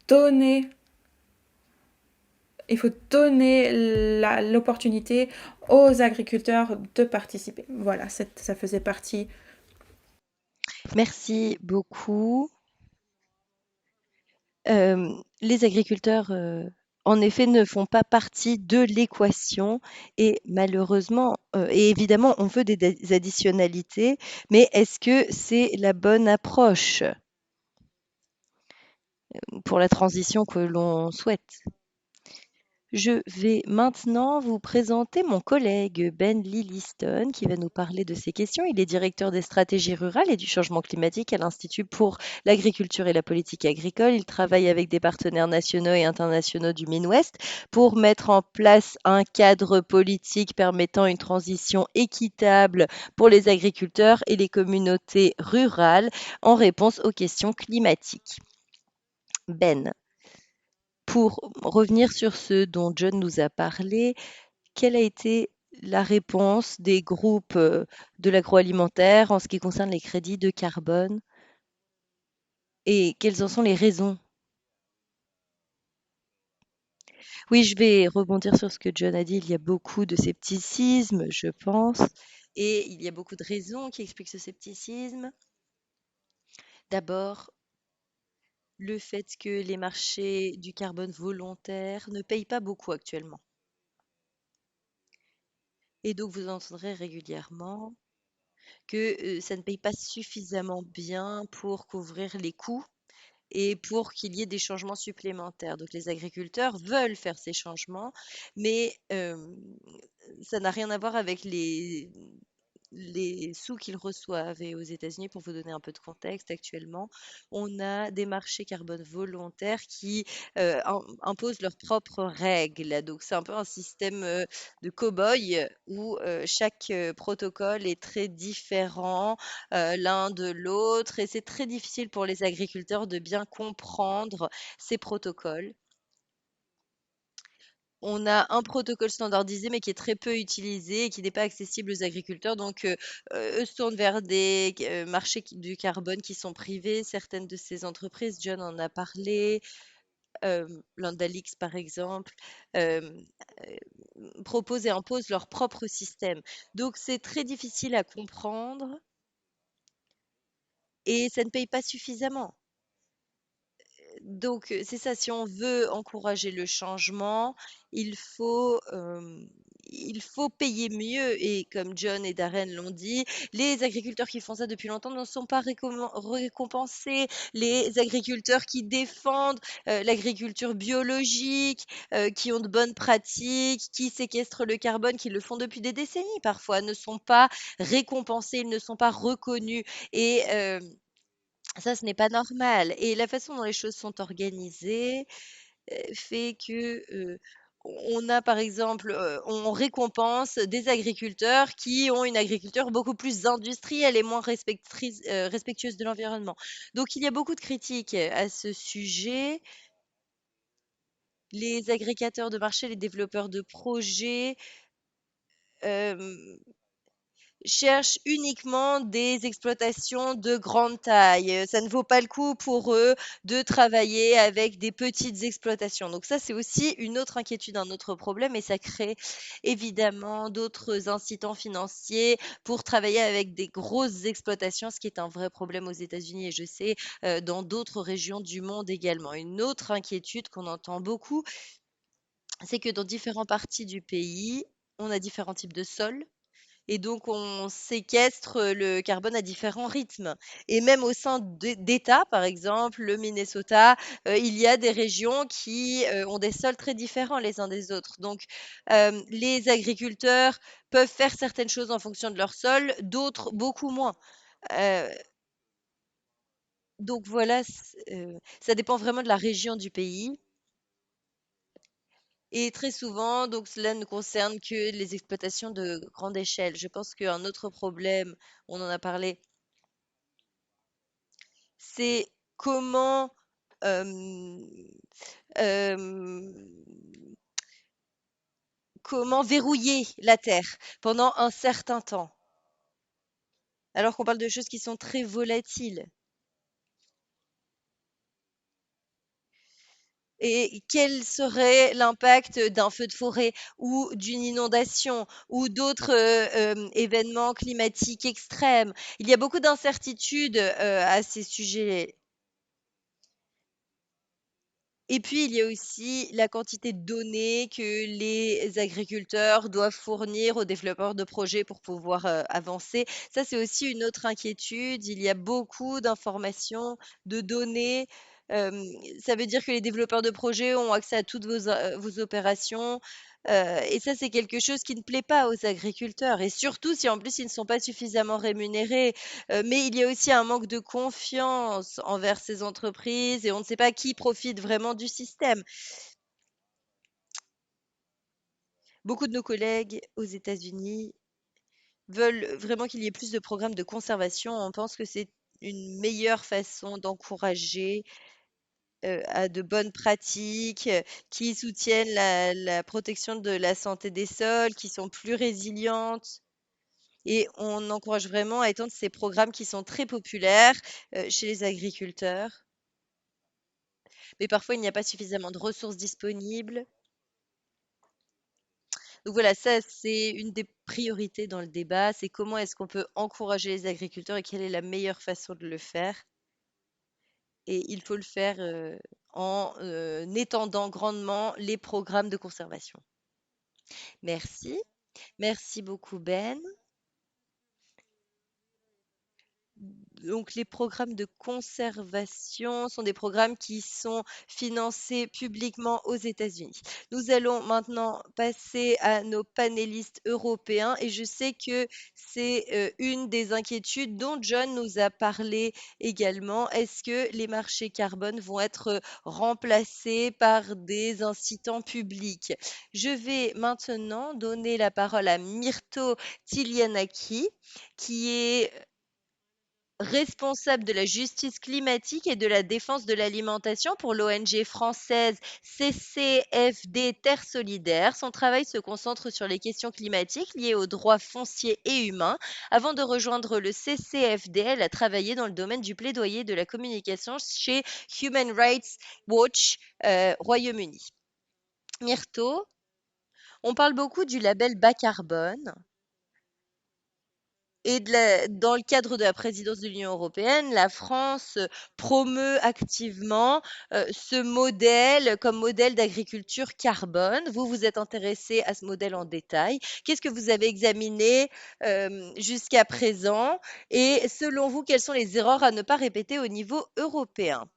donner l'opportunité aux agriculteurs de participer. Voilà, ça faisait partie. Merci beaucoup. Les agriculteurs, en effet, ne font pas partie de l'équation et malheureusement, et évidemment, on veut des additionnalités, mais est-ce que c'est la bonne approche pour la transition que l'on souhaite? Je vais maintenant vous présenter mon collègue Ben Lilliston qui va nous parler de ces questions. Il est directeur des stratégies rurales et du changement climatique à l'Institut pour l'agriculture et la politique agricole. Il travaille avec des partenaires nationaux et internationaux du Midwest pour mettre en place un cadre politique permettant une transition équitable pour les agriculteurs et les communautés rurales en réponse aux questions climatiques. Ben, pour revenir sur ce dont John nous a parlé, quelle a été la réponse des groupes de l'agroalimentaire en ce qui concerne les crédits de carbone et quelles en sont les raisons? Oui, je vais rebondir sur ce que John a dit. Il y a beaucoup de scepticisme, je pense, et il y a beaucoup de raisons qui expliquent ce scepticisme. D'abord, le fait que les marchés du carbone volontaire ne payent pas beaucoup actuellement. Et donc, vous entendrez régulièrement que ça ne paye pas suffisamment bien pour couvrir les coûts et pour qu'il y ait des changements supplémentaires. Donc les agriculteurs veulent faire ces changements, mais ça n'a rien à voir avec les sous qu'ils reçoivent. Et aux États-Unis, pour vous donner un peu de contexte, actuellement, on a des marchés carbone volontaires qui imposent leurs propres règles. Donc, c'est un peu un système de cow-boy où chaque protocole est très différent l'un de l'autre et c'est très difficile pour les agriculteurs de bien comprendre ces protocoles. On a un protocole standardisé, mais qui est très peu utilisé et qui n'est pas accessible aux agriculteurs. Donc, eux se tournent vers des marchés du carbone qui sont privés. Certaines de ces entreprises, John en a parlé, Landalix par exemple, euh, proposent et imposent leur propre système. Donc, c'est très difficile à comprendre et ça ne paye pas suffisamment. Donc, c'est ça, si on veut encourager le changement, il faut, il faut payer mieux et comme John et Darren l'ont dit, les agriculteurs qui font ça depuis longtemps ne sont pas récompensés. Les agriculteurs qui défendent l'agriculture biologique, qui ont de bonnes pratiques, qui séquestrent le carbone, qui le font depuis des décennies parfois, ne sont pas récompensés, ils ne sont pas reconnus et ça, ce n'est pas normal et la façon dont les choses sont organisées, fait que, on a par exemple, on récompense des agriculteurs qui ont une agriculture beaucoup plus industrielle et moins respectueuse de l'environnement. Donc il y a beaucoup de critiques, à ce sujet. Les agrégateurs de marché, les développeurs de projets, hem cherchent uniquement des exploitations de grande taille. Ça ne vaut pas le coup pour eux de travailler avec des petites exploitations. Donc ça, c'est aussi une autre inquiétude, un autre problème, et ça crée évidemment d'autres incitants financiers pour travailler avec des grosses exploitations, ce qui est un vrai problème aux États-Unis et je sais dans d'autres régions du monde également. Une autre inquiétude qu'on entend beaucoup, c'est que dans différentes parties du pays, on a différents types de sols et donc, on séquestre le carbone à différents rythmes. Et même au sein d'États, par exemple, le Minnesota, il y a des régions qui ont des sols très différents les uns des autres. Donc, les agriculteurs peuvent faire certaines choses en fonction de leur sol, d'autres beaucoup moins. Euh, donc voilà, ça dépend vraiment de la région du pays. Et très souvent, donc cela ne concerne que les exploitations de grande échelle. Je pense qu'un autre problème, on en a parlé, c'est comment, hem, hem, comment verrouiller la terre pendant un certain temps, alors qu'on parle de choses qui sont très volatiles. Et quel serait l'impact d'un feu de forêt ou d'une inondation ou d'autres, événements climatiques extrêmes? Il y a beaucoup d'incertitudes, à ces sujets. Et puis, il y a aussi la quantité de données que les agriculteurs doivent fournir aux développeurs de projets pour pouvoir avancer. Ça, c'est aussi une autre inquiétude. Il y a beaucoup d'informations, de données. Hem, Ça veut dire que les développeurs de projets ont accès à toutes vos opérations, et ça, c'est quelque chose qui ne plaît pas aux agriculteurs et surtout si en plus ils ne sont pas suffisamment rémunérés. Mais il y a aussi un manque de confiance envers ces entreprises et on ne sait pas qui profite vraiment du système. Beaucoup de nos collègues aux États-Unis veulent vraiment qu'il y ait plus de programmes de conservation. On pense que c'est une meilleure façon d'encourager à de bonnes pratiques, qui soutiennent la protection de la santé des sols, qui sont plus résilientes. Et on encourage vraiment à étendre ces programmes qui sont très populaires chez les agriculteurs. Mais parfois, il n'y a pas suffisamment de ressources disponibles. Donc voilà, ça, c'est une des priorités dans le débat. C'est comment est-ce qu'on peut encourager les agriculteurs et quelle est la meilleure façon de le faire. Et il faut le faire en étendant grandement les programmes de conservation. Merci. Merci beaucoup, Ben. Donc, les programmes de conservation sont des programmes qui sont financés publiquement aux États-Unis. Nous allons maintenant passer à nos panélistes européens et je sais que c'est une des inquiétudes dont John nous a parlé également. Est-ce que les marchés carbone vont être remplacés par des incitants publics? Je vais maintenant donner la parole à Myrto Tilianaki, qui est responsable de la justice climatique et de la défense de l'alimentation pour l'ONG française CCFD Terre Solidaire. Son travail se concentre sur les questions climatiques liées aux droits fonciers et humains. Avant de rejoindre le CCFD, elle a travaillé dans le domaine du plaidoyer de la communication chez Human Rights Watch, Royaume-Uni. Myrto, on parle beaucoup du label bas carbone. Et dans le cadre de la présidence de l'Union européenne, la France promeut activement ce modèle comme modèle d'agriculture carbone. Vous vous êtes intéressé à ce modèle en détail. Qu'est-ce que vous avez examiné jusqu'à présent? Et selon vous, quelles sont les erreurs à ne pas répéter au niveau européen?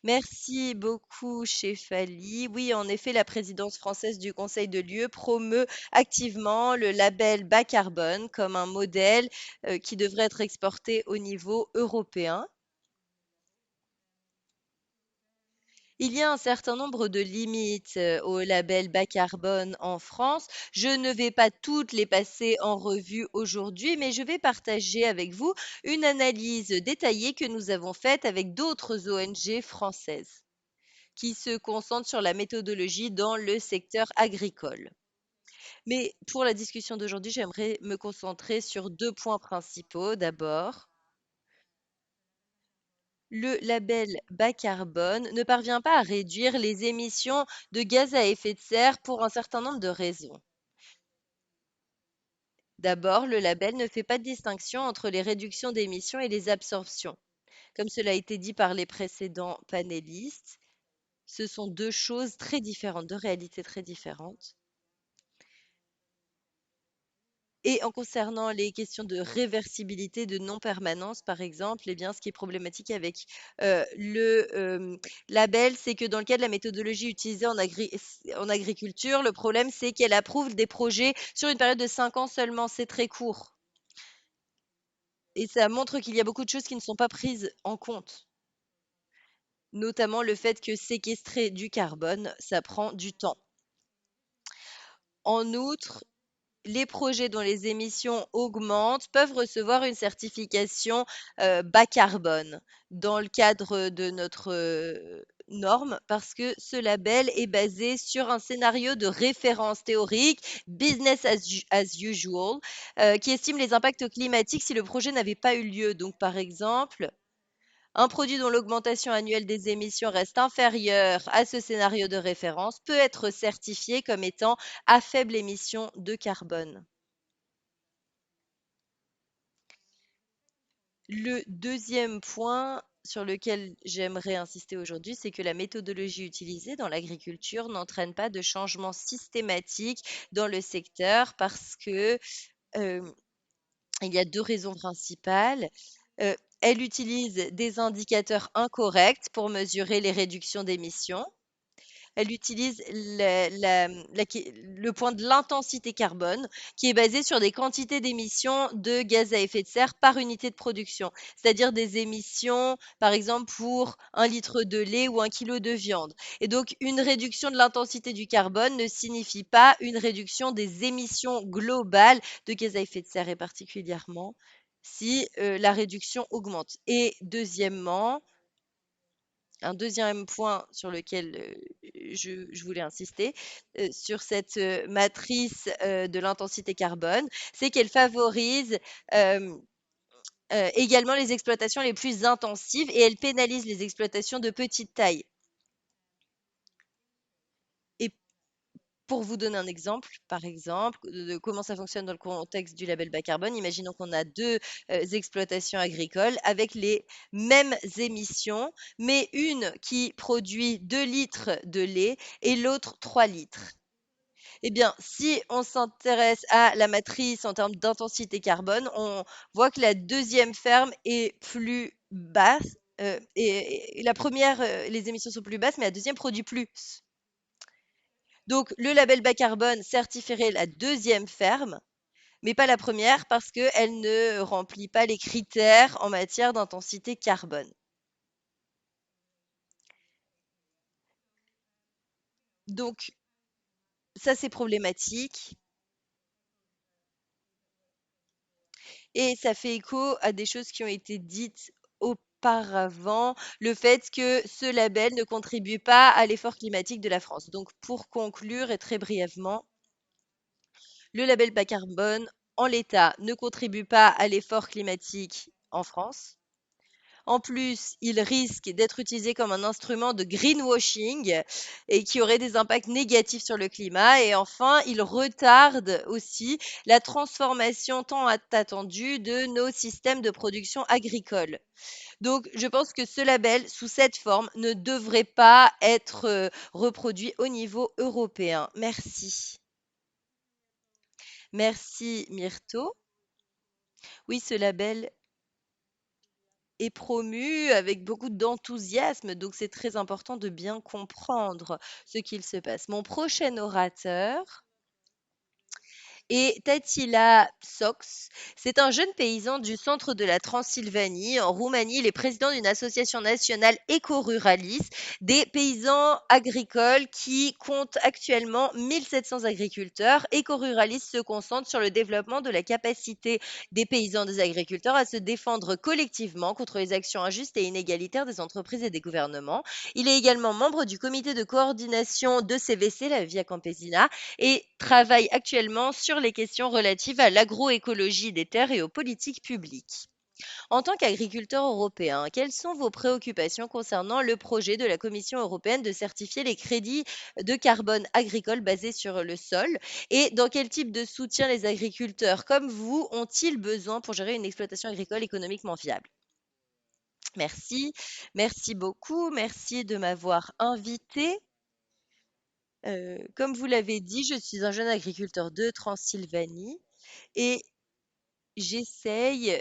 Merci beaucoup, Chefali. Oui, en effet, la présidence française du Conseil de l'UE promeut activement le label bas carbone comme un modèle qui devrait être exporté au niveau européen. Il y a un certain nombre de limites au label bas carbone en France. Je ne vais pas toutes les passer en revue aujourd'hui, mais je vais partager avec vous une analyse détaillée que nous avons faite avec d'autres ONG françaises, qui se concentre sur la méthodologie dans le secteur agricole. Mais pour la discussion d'aujourd'hui, j'aimerais me concentrer sur deux points principaux. D'abord, le label bas carbone ne parvient pas à réduire les émissions de gaz à effet de serre pour un certain nombre de raisons. D'abord, le label ne fait pas de distinction entre les réductions d'émissions et les absorptions. Comme cela a été dit par les précédents panélistes, ce sont deux choses très différentes, deux réalités très différentes. Et en concernant les questions de réversibilité, de non-permanence, par exemple, eh bien, ce qui est problématique avec label, c'est que dans le cas de la méthodologie utilisée en agriculture, le problème, c'est qu'elle approuve des projets sur une période de 5 ans seulement. C'est très court. Et ça montre qu'il y a beaucoup de choses qui ne sont pas prises en compte, notamment le fait que séquestrer du carbone, ça prend du temps. En outre, les projets dont les émissions augmentent peuvent recevoir une certification bas carbone dans le cadre de notre norme parce que ce label est basé sur un scénario de référence théorique, business as usual, qui estime les impacts climatiques si le projet n'avait pas eu lieu. Donc, par exemple, un produit dont l'augmentation annuelle des émissions reste inférieure à ce scénario de référence peut être certifié comme étant à faible émission de carbone. Le deuxième point sur lequel j'aimerais insister aujourd'hui, c'est que la méthodologie utilisée dans l'agriculture n'entraîne pas de changement systématique dans le secteur parce que il y a deux raisons principales. elle utilise des indicateurs incorrects pour mesurer les réductions d'émissions. Elle utilise le point de l'intensité carbone, qui est basé sur des quantités d'émissions de gaz à effet de serre par unité de production, c'est-à-dire des émissions, par exemple, pour 1 litre de lait ou 1 kilo de viande. Et donc, une réduction de l'intensité du carbone ne signifie pas une réduction des émissions globales de gaz à effet de serre, et particulièrement si la réduction augmente. Et deuxièmement, un deuxième point sur lequel je voulais insister, sur cette matrice de l'intensité carbone, c'est qu'elle favorise euh, également les exploitations les plus intensives et elle pénalise les exploitations de petite taille. Et pour vous donner un exemple, par exemple, de comment ça fonctionne dans le contexte du label bas carbone, imaginons qu'on a deux exploitations agricoles avec les mêmes émissions, mais une qui produit 2 litres de lait et l'autre 3 litres. Eh bien, si on s'intéresse à la matrice en termes d'intensité carbone, on voit que la deuxième ferme est plus basse. Et la première, les émissions sont plus basses, mais la deuxième produit plus. Donc, le label bas carbone certifierait la deuxième ferme, mais pas la première parce qu'elle ne remplit pas les critères en matière d'intensité carbone. Donc, ça, c'est problématique et ça fait écho à des choses qui ont été dites auparavant, le fait que ce label ne contribue pas à l'effort climatique de la France. Donc, pour conclure et très brièvement, le label bas carbone, en l'état, ne contribue pas à l'effort climatique en France. En plus, il risque d'être utilisé comme un instrument de greenwashing et qui aurait des impacts négatifs sur le climat. Et enfin, il retarde aussi la transformation tant attendue de nos systèmes de production agricole. Donc, je pense que ce label, sous cette forme, ne devrait pas être reproduit au niveau européen. Merci. Merci, Myrto. Oui, ce label est promu avec beaucoup d'enthousiasme, donc c'est très important de bien comprendre ce qu'il se passe. Mon prochain orateur et Tatila Sox, c'est un jeune paysan du centre de la Transylvanie, en Roumanie. Il est président d'une association nationale éco-ruraliste des paysans agricoles qui compte actuellement 1700 agriculteurs. Éco-ruraliste se concentre sur le développement de la capacité des paysans, des agriculteurs à se défendre collectivement contre les actions injustes et inégalitaires des entreprises et des gouvernements. Il est également membre du comité de coordination de CVC, la Via Campesina, et travaille actuellement sur les questions relatives à l'agroécologie des terres et aux politiques publiques. En tant qu'agriculteur européen, quelles sont vos préoccupations concernant le projet de la Commission européenne de certifier les crédits de carbone agricoles basés sur le sol? Et dans quel type de soutien les agriculteurs comme vous ont-ils besoin pour gérer une exploitation agricole économiquement viable? Merci, merci beaucoup, merci de m'avoir invité. Comme vous l'avez dit, je suis un jeune agriculteur de Transylvanie et j'essaye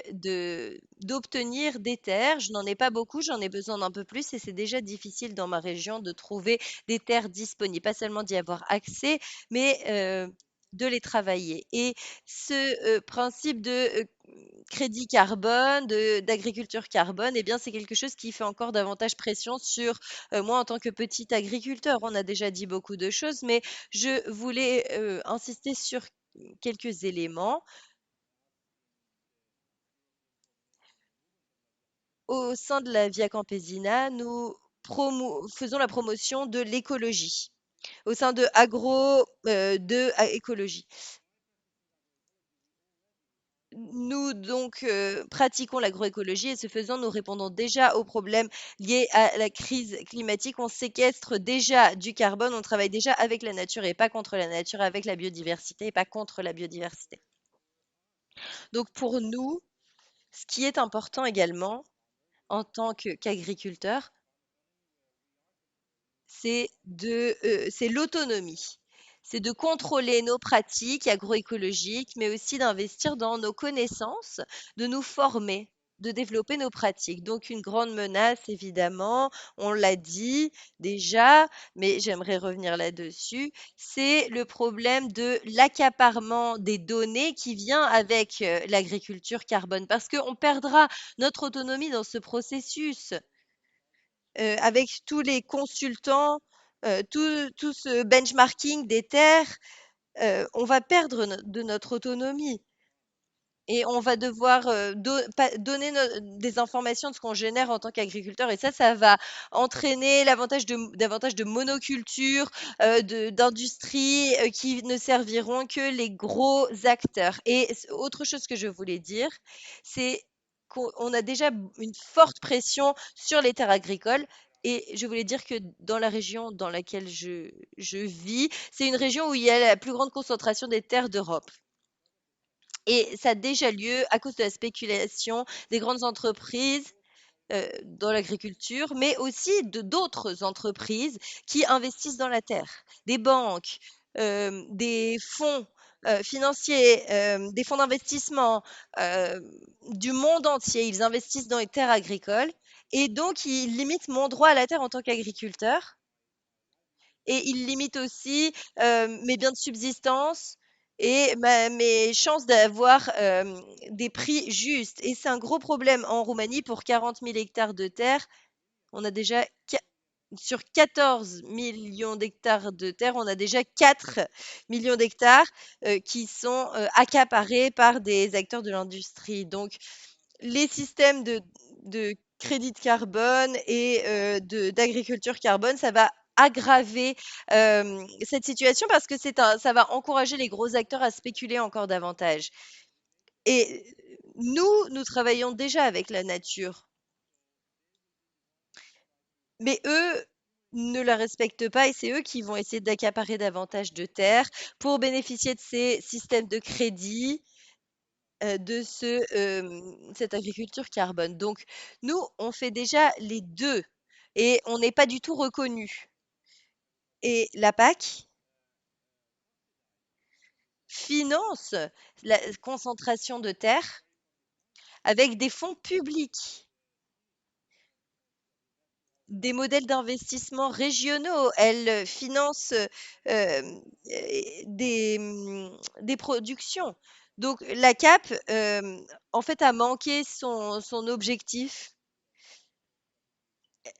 d'obtenir des terres. Je n'en ai pas beaucoup, j'en ai besoin d'un peu plus et c'est déjà difficile dans ma région de trouver des terres disponibles. Pas seulement d'y avoir accès, mais de les travailler. Et ce principe de crédit carbone, d'agriculture carbone, eh bien, c'est quelque chose qui fait encore davantage pression sur moi en tant que petit agriculteur. On a déjà dit beaucoup de choses, mais je voulais insister sur quelques éléments. Au sein de la Via Campesina, nous faisons la promotion de l'écologie au sein de écologie. Nous donc pratiquons l'agroécologie et ce faisant, nous répondons déjà aux problèmes liés à la crise climatique. On séquestre déjà du carbone, on travaille déjà avec la nature et pas contre la nature, avec la biodiversité et pas contre la biodiversité. Donc pour nous, ce qui est important également en tant qu'agriculteur, c'est l'autonomie. C'est de contrôler nos pratiques agroécologiques, mais aussi d'investir dans nos connaissances, de nous former. de développer nos pratiques. Donc une grande menace, évidemment, on l'a dit déjà, mais j'aimerais revenir là-dessus, c'est le problème de l'accaparement des données qui vient avec l'agriculture carbone, parce qu'on perdra notre autonomie dans ce processus, avec tous les consultants, tout ce benchmarking des terres, on va perdre de notre autonomie. Et on va devoir donner des informations de ce qu'on génère en tant qu'agriculteur. Et ça va entraîner davantage de monoculture, d'industries qui ne serviront que les gros acteurs. Et autre chose que je voulais dire, c'est qu'on a déjà une forte pression sur les terres agricoles. Et je voulais dire que dans la région dans laquelle je vis, c'est une région où il y a la plus grande concentration des terres d'Europe. Et ça a déjà lieu à cause de la spéculation des grandes entreprises dans l'agriculture, mais aussi de d'autres entreprises qui investissent dans la terre, des banques, des fonds financiers, des fonds d'investissement euh, du monde entier. Ils investissent dans les terres agricoles et donc ils limitent mon droit à la terre en tant qu'agriculteur et il limite aussi, mes biens de subsistance et mes chances d'avoir, des prix justes et c'est un gros problème en Roumanie pour 40 000 hectares de terre. On a déjà qua Sur 14 millions d'hectares de terre, on a déjà 4 millions d'hectares, qui sont, accaparés par des acteurs de l'industrie. Donc les systèmes de crédit de carbone et d'agriculture carbone, ça va aggraver cette situation parce que ça va encourager les gros acteurs à spéculer encore davantage. Et nous travaillons déjà avec la nature, mais eux ne la respectent pas et c'est eux qui vont essayer d'accaparer davantage de terres pour bénéficier de ces systèmes de crédit cette agriculture carbone. Donc, nous, on fait déjà les 2 et on n'est pas du tout reconnus. Et la PAC finance la concentration de terres avec des fonds publics, des modèles d'investissement régionaux. Elle finance, des productions. Donc la CAP, en fait, a manqué son objectif.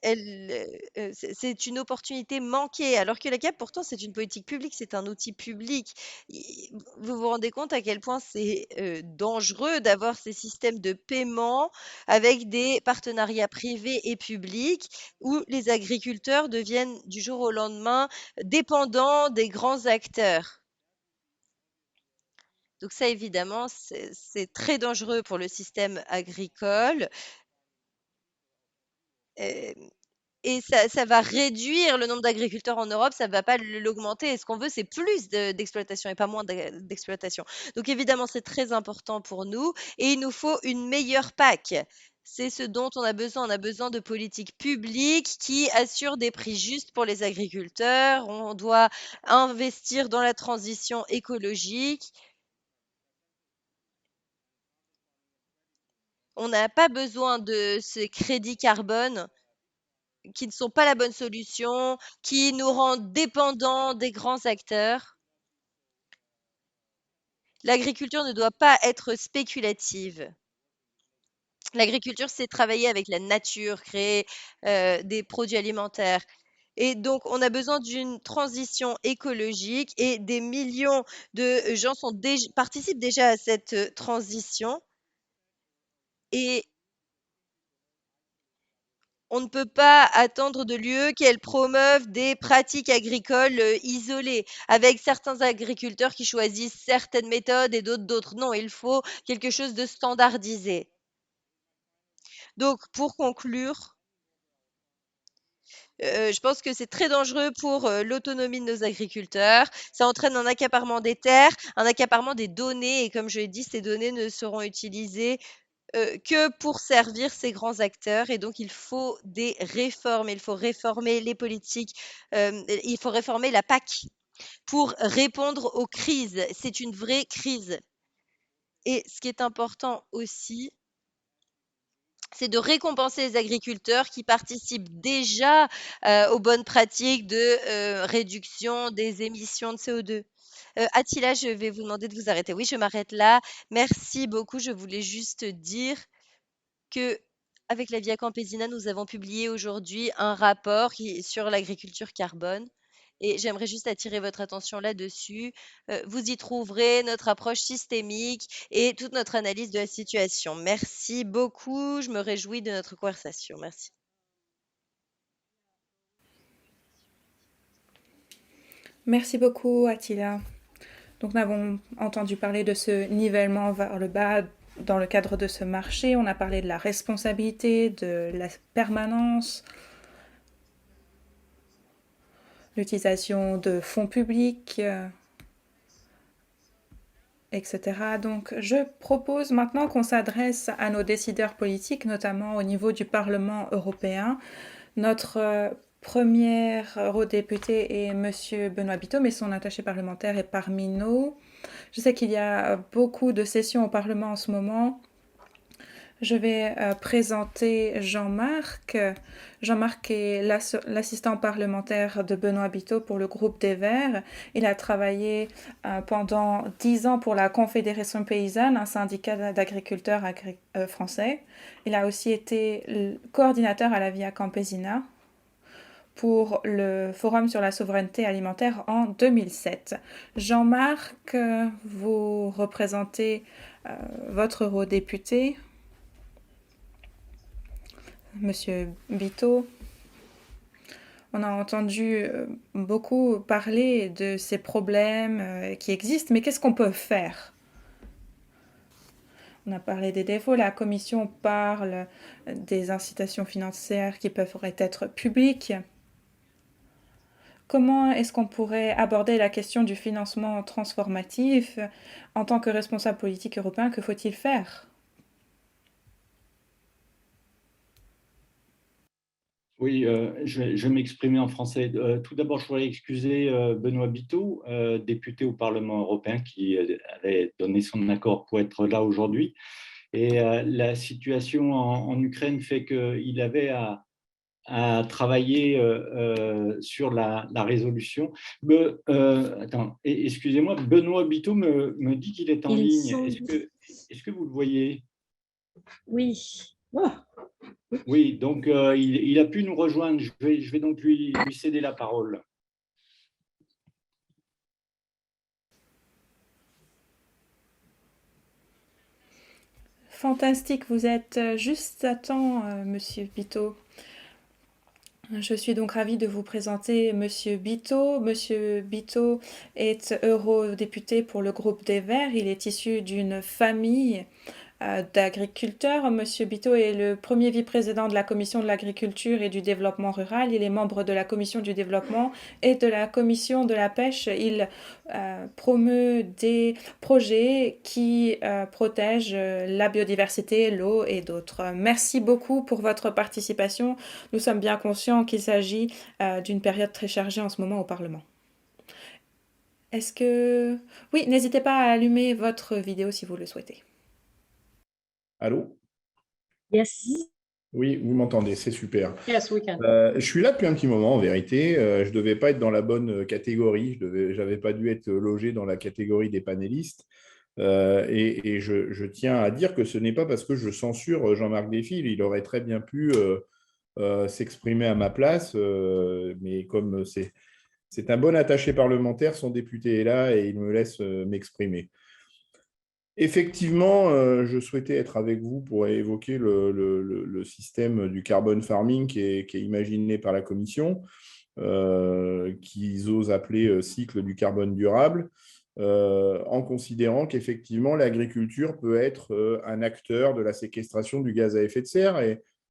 C'est une opportunité manquée, alors que la CAP, pourtant, c'est une politique publique, c'est un outil public. Vous vous rendez compte à quel point c'est dangereux d'avoir ces systèmes de paiement avec des partenariats privés et publics où les agriculteurs deviennent du jour au lendemain dépendants des grands acteurs. Donc ça, évidemment, c'est très dangereux pour le système agricole. Euh, Et ça va réduire le nombre d'agriculteurs en Europe, ça ne va pas l'augmenter. Et ce qu'on veut, c'est plus d'exploitation et pas moins d'exploitation. Donc évidemment, c'est très important pour nous et il nous faut une meilleure PAC. C'est ce dont on a besoin. On a besoin de politiques publiques qui assurent des prix justes pour les agriculteurs. On doit investir dans la transition écologique. On n'a pas besoin de ces crédits carbone qui ne sont pas la bonne solution, qui nous rendent dépendants des grands acteurs. L'agriculture ne doit pas être spéculative. L'agriculture, c'est travailler avec la nature, créer des produits alimentaires. Et donc, on a besoin d'une transition écologique et des millions de gens participent déjà à cette transition. Et on ne peut pas attendre de l'UE qu'elle promeuve des pratiques agricoles isolées, avec certains agriculteurs qui choisissent certaines méthodes et d'autres. Non, il faut quelque chose de standardisé. Donc, pour conclure, je pense que c'est très dangereux pour l'autonomie de nos agriculteurs. Ça entraîne un accaparement des terres, un accaparement des données, et comme je l'ai dit, ces données ne seront utilisées que pour servir ces grands acteurs. Et donc, il faut des réformes. Il faut réformer les politiques. Il faut réformer la PAC pour répondre aux crises. C'est une vraie crise. Et ce qui est important aussi, c'est de récompenser les agriculteurs qui participent déjà aux bonnes pratiques de réduction des émissions de CO2. Attila, je vais vous demander de vous arrêter. Oui, je m'arrête là. Merci beaucoup. Je voulais juste dire que avec la Via Campesina, nous avons publié aujourd'hui un rapport sur l'agriculture carbone. Et j'aimerais juste attirer votre attention là-dessus. Vous y trouverez notre approche systémique et toute notre analyse de la situation. Merci beaucoup. Je me réjouis de notre conversation. Merci. Merci beaucoup, Attila. Donc, nous avons entendu parler de ce nivellement vers le bas dans le cadre de ce marché. On a parlé de la responsabilité, de la permanence, l'utilisation de fonds publics, etc. Donc, je propose maintenant qu'on s'adresse à nos décideurs politiques, notamment au niveau du Parlement européen. Notre premier eurodéputé est M. Benoît Biteau, mais son attaché parlementaire est parmi nous. Je sais qu'il y a beaucoup de sessions au Parlement en ce moment. Je vais présenter Jean-Marc. Jean-Marc est l'assistant parlementaire de Benoît Biteau pour le groupe des Verts. Il a travaillé pendant 10 ans pour la Confédération paysanne, un syndicat d'agriculteurs français. Il a aussi été coordinateur à la Via Campesina pour le Forum sur la souveraineté alimentaire en 2007. Jean-Marc, vous représentez votre eurodéputé, Monsieur Biteau. On a entendu beaucoup parler de ces problèmes qui existent, mais qu'est-ce qu'on peut faire? On a parlé des défauts, la Commission parle des incitations financières qui peuvent être publiques. Comment est-ce qu'on pourrait aborder la question du financement transformatif en tant que responsable politique européen? Que faut-il faire? Oui, je vais m'exprimer en français. Tout d'abord, je voudrais excuser Benoît Biteau, député au Parlement européen, qui avait donné son accord pour être là aujourd'hui. Et la situation en Ukraine fait qu'il avait à travailler sur la résolution. Attends, excusez-moi, Benoît Biteau me dit qu'il est en ligne. Est-ce que vous le voyez? Oui. Oh. Oui, donc il a pu nous rejoindre. Je vais donc lui céder la parole. Fantastique, vous êtes juste à temps, Monsieur Biteau. Je suis donc ravie de vous présenter Monsieur Biteau. Monsieur Biteau est eurodéputé pour le groupe des Verts. Il est issu d'une famille d'agriculteurs. Monsieur Biteau est le premier vice-président de la Commission de l'agriculture et du développement rural. Il est membre de la Commission du développement et de la Commission de la pêche. Il promeut des projets qui protègent la biodiversité, l'eau et d'autres. Merci beaucoup pour votre participation. Nous sommes bien conscients qu'il s'agit d'une période très chargée en ce moment au Parlement. Est-ce que... Oui, n'hésitez pas à allumer votre vidéo si vous le souhaitez. Allô? Yes. Oui, vous m'entendez, c'est super. Yes, we can. Je suis là depuis un petit moment, en vérité. Je ne devais pas être dans la bonne catégorie. Je n'avais pas dû être logé dans la catégorie des panélistes. Et je tiens à dire que ce n'est pas parce que je censure Jean-Marc Desfil. Il aurait très bien pu s'exprimer à ma place. Mais comme c'est un bon attaché parlementaire, son député est là et il me laisse m'exprimer. Effectivement, je souhaitais être avec vous pour évoquer le système du carbone farming qui est imaginé par la Commission, qu'ils osent appeler cycle du carbone durable, en considérant qu'effectivement l'agriculture peut être un acteur de la séquestration du gaz à effet de serre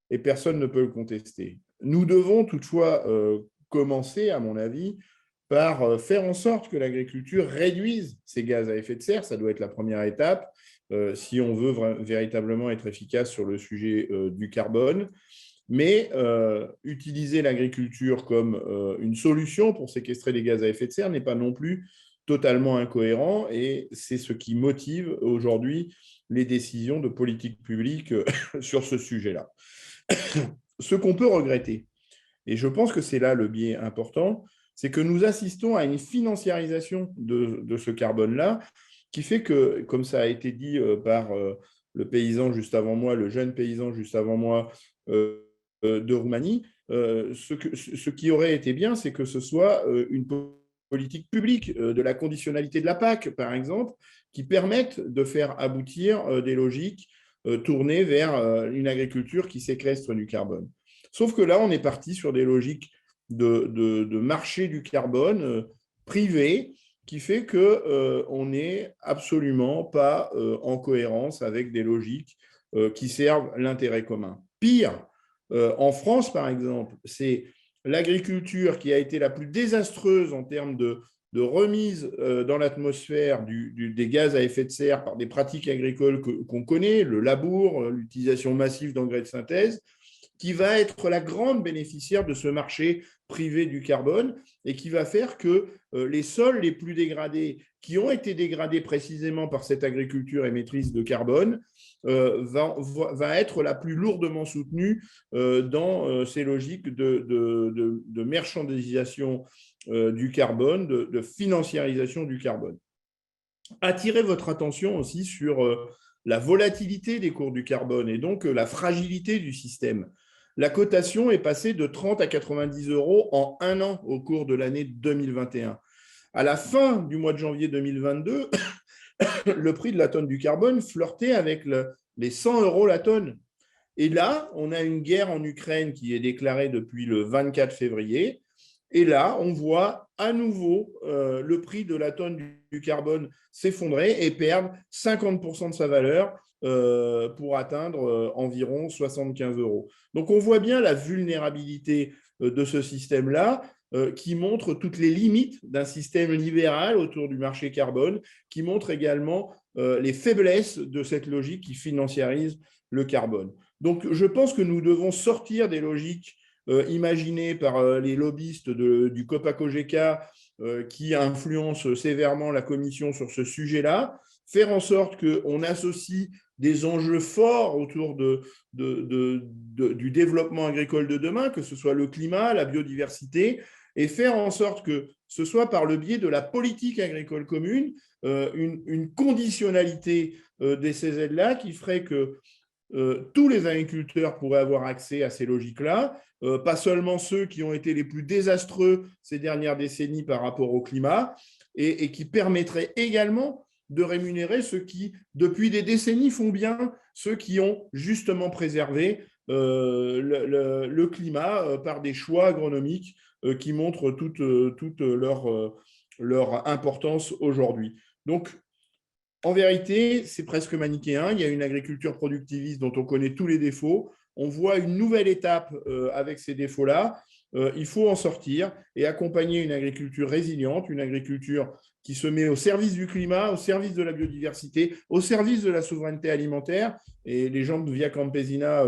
et personne ne peut le contester. Nous devons toutefois commencer, à mon avis, par faire en sorte que l'agriculture réduise ces gaz à effet de serre. Ça doit être la première étape si on veut véritablement être efficace sur le sujet du carbone. Mais utiliser l'agriculture comme une solution pour séquestrer les gaz à effet de serre n'est pas non plus totalement incohérent et c'est ce qui motive aujourd'hui les décisions de politique publique sur ce sujet-là. Ce qu'on peut regretter, et je pense que c'est là le biais important, c'est que nous assistons à une financiarisation de ce carbone-là, qui fait que, comme ça a été dit par le paysan juste avant moi, le jeune paysan juste avant moi de Roumanie, ce qui aurait été bien, c'est que ce soit une politique publique de la conditionnalité de la PAC, par exemple, qui permette de faire aboutir des logiques tournées vers une agriculture qui séquestre du carbone. Sauf que là, on est parti sur des logiques de marché du carbone privé qui fait qu'on n'est absolument pas en cohérence avec des logiques qui servent l'intérêt commun. Pire, en France, par exemple, c'est l'agriculture qui a été la plus désastreuse en termes de remise dans l'atmosphère des gaz à effet de serre par des pratiques agricoles qu'on connaît, le labour, l'utilisation massive d'engrais de synthèse, qui va être la grande bénéficiaire de ce marché privé du carbone et qui va faire que les sols les plus dégradés, qui ont été dégradés précisément par cette agriculture émettrice de carbone, va être la plus lourdement soutenue dans ces logiques de marchandisation du carbone, de financiarisation du carbone. Attirez votre attention aussi sur la volatilité des cours du carbone et donc la fragilité du système. La cotation est passée de 30 à 90 euros en un an au cours de l'année 2021. À la fin du mois de janvier 2022, le prix de la tonne du carbone flirtait avec les 100 euros la tonne. Et là, on a une guerre en Ukraine qui est déclarée depuis le 24 février. Et là, on voit à nouveau le prix de la tonne du carbone s'effondrer et perdre 50% de sa valeur pour atteindre environ 75 euros. Donc, on voit bien la vulnérabilité de ce système-là qui montre toutes les limites d'un système libéral autour du marché carbone, qui montre également les faiblesses de cette logique qui financiarise le carbone. Donc, je pense que nous devons sortir des logiques imaginées par les lobbyistes du COPA-COGECA qui influencent sévèrement la Commission sur ce sujet-là, faire en sorte qu'on associe des enjeux forts autour du développement agricole de demain, que ce soit le climat, la biodiversité, et faire en sorte que ce soit par le biais de la politique agricole commune, une conditionnalité de ces aides-là qui ferait que tous les agriculteurs pourraient avoir accès à ces logiques-là, pas seulement ceux qui ont été les plus désastreux ces dernières décennies par rapport au climat, et qui permettraient également de rémunérer ceux qui, depuis des décennies, font bien, ceux qui ont justement préservé le climat par des choix agronomiques qui montrent toute leur importance aujourd'hui. Donc, en vérité, c'est presque manichéen. Il y a une agriculture productiviste dont on connaît tous les défauts. On voit une nouvelle étape avec ces défauts-là. Il faut en sortir et accompagner une agriculture résiliente, une agriculture qui se met au service du climat, au service de la biodiversité, au service de la souveraineté alimentaire. Et les gens de Via Campesina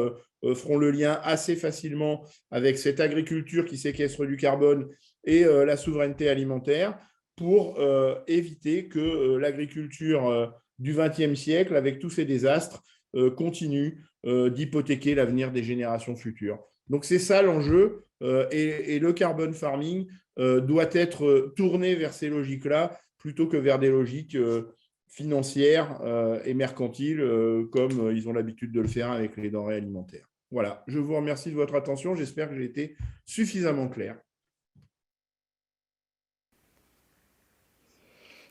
feront le lien assez facilement avec cette agriculture qui séquestre du carbone et la souveraineté alimentaire, pour éviter que l'agriculture du XXe siècle, avec tous ces désastres, continue d'hypothéquer l'avenir des générations futures. Donc c'est ça l'enjeu, et le carbon farming doit être tourné vers ces logiques-là, plutôt que vers des logiques financières et mercantiles, comme ils ont l'habitude de le faire avec les denrées alimentaires. Voilà, je vous remercie de votre attention, j'espère que j'ai été suffisamment clair.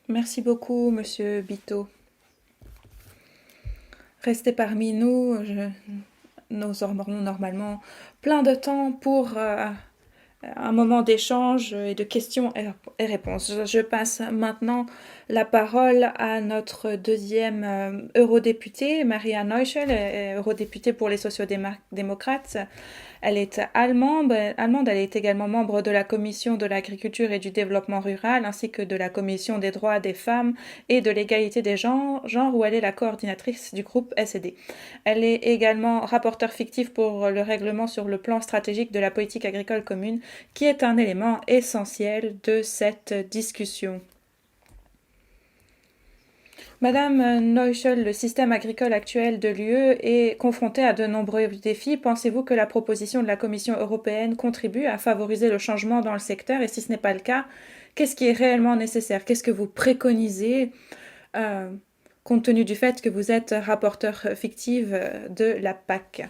Merci beaucoup, Monsieur Bito. Restez parmi nous. Nous aurons normalement plein de temps pour un moment d'échange et de questions et réponses. Je passe maintenant la parole à notre deuxième eurodéputée, Maria Neuschel, eurodéputée pour les sociodémocrates. Elle est allemande, elle est également membre de la Commission de l'agriculture et du développement rural, ainsi que de la Commission des droits des femmes et de l'égalité des genres, où elle est la coordinatrice du groupe SED. Elle est également rapporteure fictive pour le règlement sur le plan stratégique de la politique agricole commune, qui est un élément essentiel de cette discussion. Madame Neuschel, le système agricole actuel de l'UE est confronté à de nombreux défis. Pensez-vous que la proposition de la Commission européenne contribue à favoriser le changement dans le secteur? Et si ce n'est pas le cas, qu'est-ce qui est réellement nécessaire? Qu'est-ce que vous préconisez, compte tenu du fait que vous êtes rapporteur fictive de la PAC?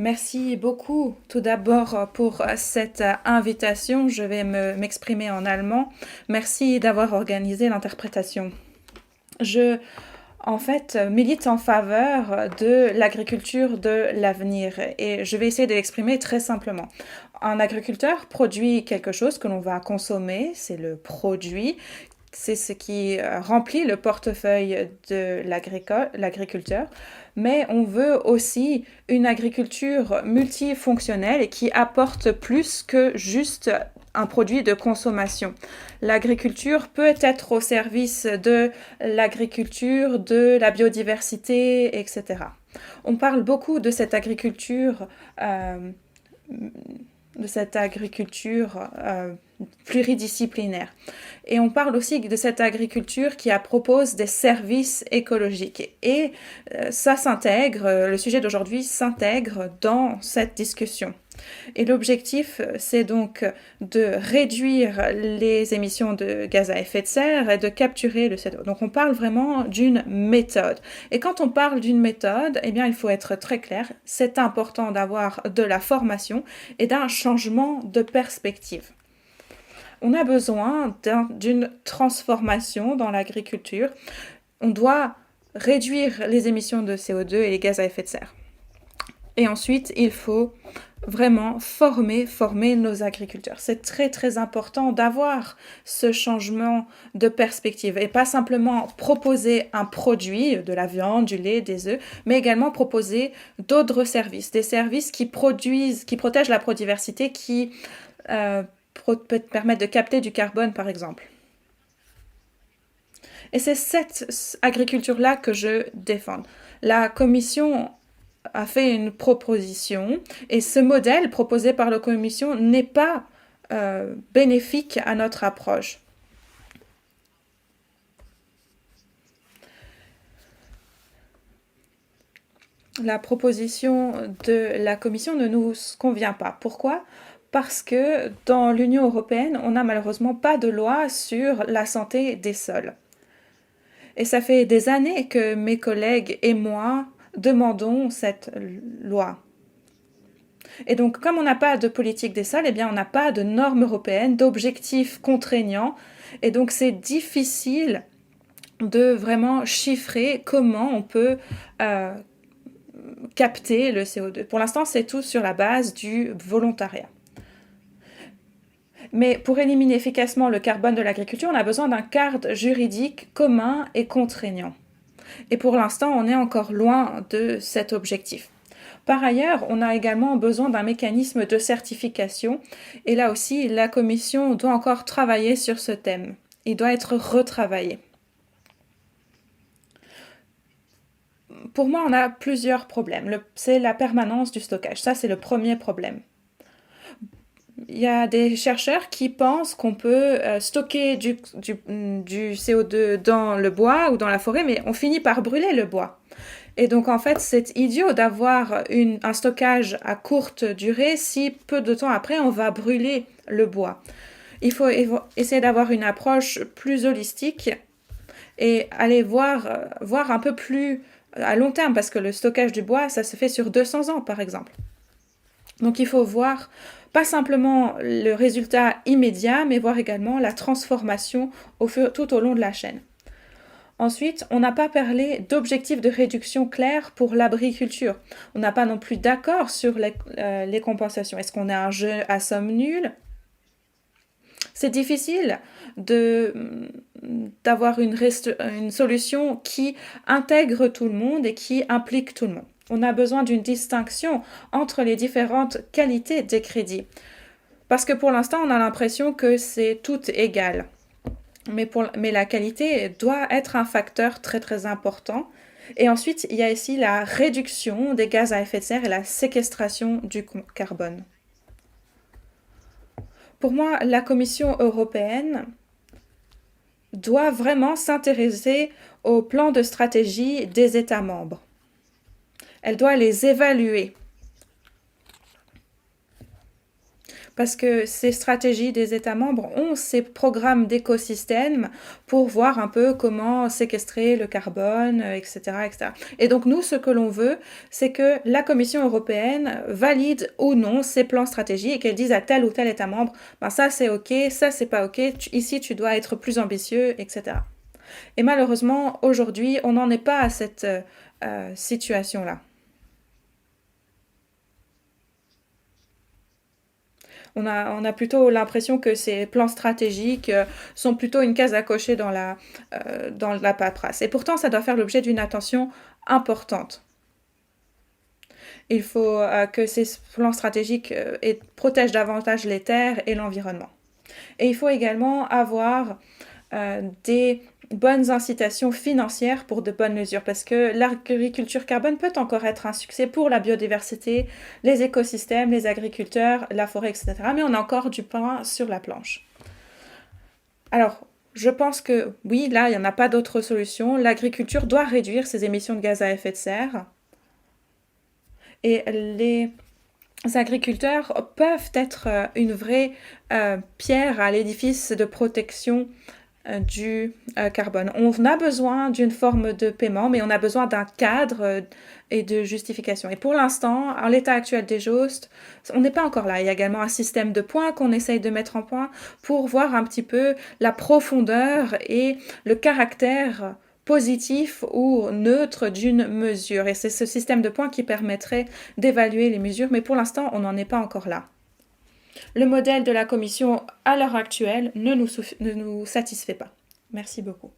Merci beaucoup tout d'abord pour cette invitation. Je vais m'exprimer en allemand. Merci d'avoir organisé l'interprétation. En fait, milite en faveur de l'agriculture de l'avenir et je vais essayer de l'exprimer très simplement. Un agriculteur produit quelque chose que l'on va consommer, c'est le produit. C'est ce qui remplit le portefeuille de l'agriculteur, mais on veut aussi une agriculture multifonctionnelle et qui apporte plus que juste un produit de consommation. L'agriculture peut être au service de l'agriculture, de la biodiversité, etc. On parle beaucoup de cette agriculture pluridisciplinaire. Et on parle aussi de cette agriculture qui propose des services écologiques. Et ça s'intègre, le sujet d'aujourd'hui s'intègre dans cette discussion. Et l'objectif, c'est donc de réduire les émissions de gaz à effet de serre et de capturer le CO2. Donc on parle vraiment d'une méthode. Et quand on parle d'une méthode, eh bien il faut être très clair, c'est important d'avoir de la formation et d'un changement de perspective. On a besoin d'une transformation dans l'agriculture. On doit réduire les émissions de CO2 et les gaz à effet de serre. Et ensuite, il faut vraiment former nos agriculteurs. C'est très très important d'avoir ce changement de perspective et pas simplement proposer un produit, de la viande, du lait, des œufs, mais également proposer d'autres services, des services qui protègent la biodiversité, qui peut permettre de capter du carbone par exemple. Et c'est cette agriculture-là que je défends. La Commission a fait une proposition et ce modèle proposé par la Commission n'est pas bénéfique à notre approche. La proposition de la Commission ne nous convient pas. Pourquoi ? Parce que dans l'Union européenne, on n'a malheureusement pas de loi sur la santé des sols. Et ça fait des années que mes collègues et moi demandons cette loi. Et donc, comme on n'a pas de politique des sols, eh bien, on n'a pas de normes européennes, d'objectifs contraignants. Et donc, c'est difficile de vraiment chiffrer comment on peut capter le CO2. Pour l'instant, c'est tout sur la base du volontariat. Mais pour éliminer efficacement le carbone de l'agriculture, on a besoin d'un cadre juridique commun et contraignant. Et pour l'instant, on est encore loin de cet objectif. Par ailleurs, on a également besoin d'un mécanisme de certification. Et là aussi, la Commission doit encore travailler sur ce thème. Il doit être retravaillé. Pour moi, on a plusieurs problèmes. C'est la permanence du stockage. Ça, c'est le premier problème. Il y a des chercheurs qui pensent qu'on peut stocker du CO2 dans le bois ou dans la forêt, mais on finit par brûler le bois. Et donc, en fait, c'est idiot d'avoir un stockage à courte durée si peu de temps après, on va brûler le bois. Il faut essayer d'avoir une approche plus holistique et aller voir un peu plus à long terme, parce que le stockage du bois, ça se fait sur 200 ans, par exemple. Donc, il faut voir pas simplement le résultat immédiat, mais voir également la transformation tout au long de la chaîne. Ensuite, on n'a pas parlé d'objectifs de réduction clairs pour l'agriculture. On n'a pas non plus d'accord sur les compensations. Est-ce qu'on a un jeu à somme nulle ? C'est difficile d'avoir une solution qui intègre tout le monde et qui implique tout le monde. On a besoin d'une distinction entre les différentes qualités des crédits. Parce que pour l'instant, on a l'impression que c'est tout égal. Mais la qualité doit être un facteur très très important. Et ensuite, il y a ici la réduction des gaz à effet de serre et la séquestration du carbone. Pour moi, la Commission européenne doit vraiment s'intéresser aux plans de stratégie des États membres. Elle doit les évaluer. Parce que ces stratégies des États membres ont ces programmes d'écosystème pour voir un peu comment séquestrer le carbone, etc., etc. Et donc nous, ce que l'on veut, c'est que la Commission européenne valide ou non ces plans stratégiques et qu'elle dise à tel ou tel État membre, ben ça c'est ok, ça c'est pas ok, ici tu dois être plus ambitieux, etc. Et malheureusement, aujourd'hui, on n'en est pas à cette situation-là. On a plutôt l'impression que ces plans stratégiques sont plutôt une case à cocher dans la paperasse. Et pourtant, ça doit faire l'objet d'une attention importante. Il faut que ces plans stratégiques protègent davantage les terres et l'environnement. Et il faut également avoir des bonnes incitations financières pour de bonnes mesures, parce que l'agriculture carbone peut encore être un succès pour la biodiversité, les écosystèmes, les agriculteurs, la forêt, etc. Mais on a encore du pain sur la planche. Alors, je pense que oui, là, il n'y en a pas d'autre solution. L'agriculture doit réduire ses émissions de gaz à effet de serre. Et les agriculteurs peuvent être une vraie pierre à l'édifice de protection du carbone. On a besoin d'une forme de paiement, mais on a besoin d'un cadre et de justification. Et pour l'instant, en l'état actuel des choses, on n'est pas encore là. Il y a également un système de points qu'on essaye de mettre en point pour voir un petit peu la profondeur et le caractère positif ou neutre d'une mesure. Et c'est ce système de points qui permettrait d'évaluer les mesures, mais pour l'instant, on n'en est pas encore là. Le modèle de la Commission à l'heure actuelle ne nous satisfait pas. Merci beaucoup.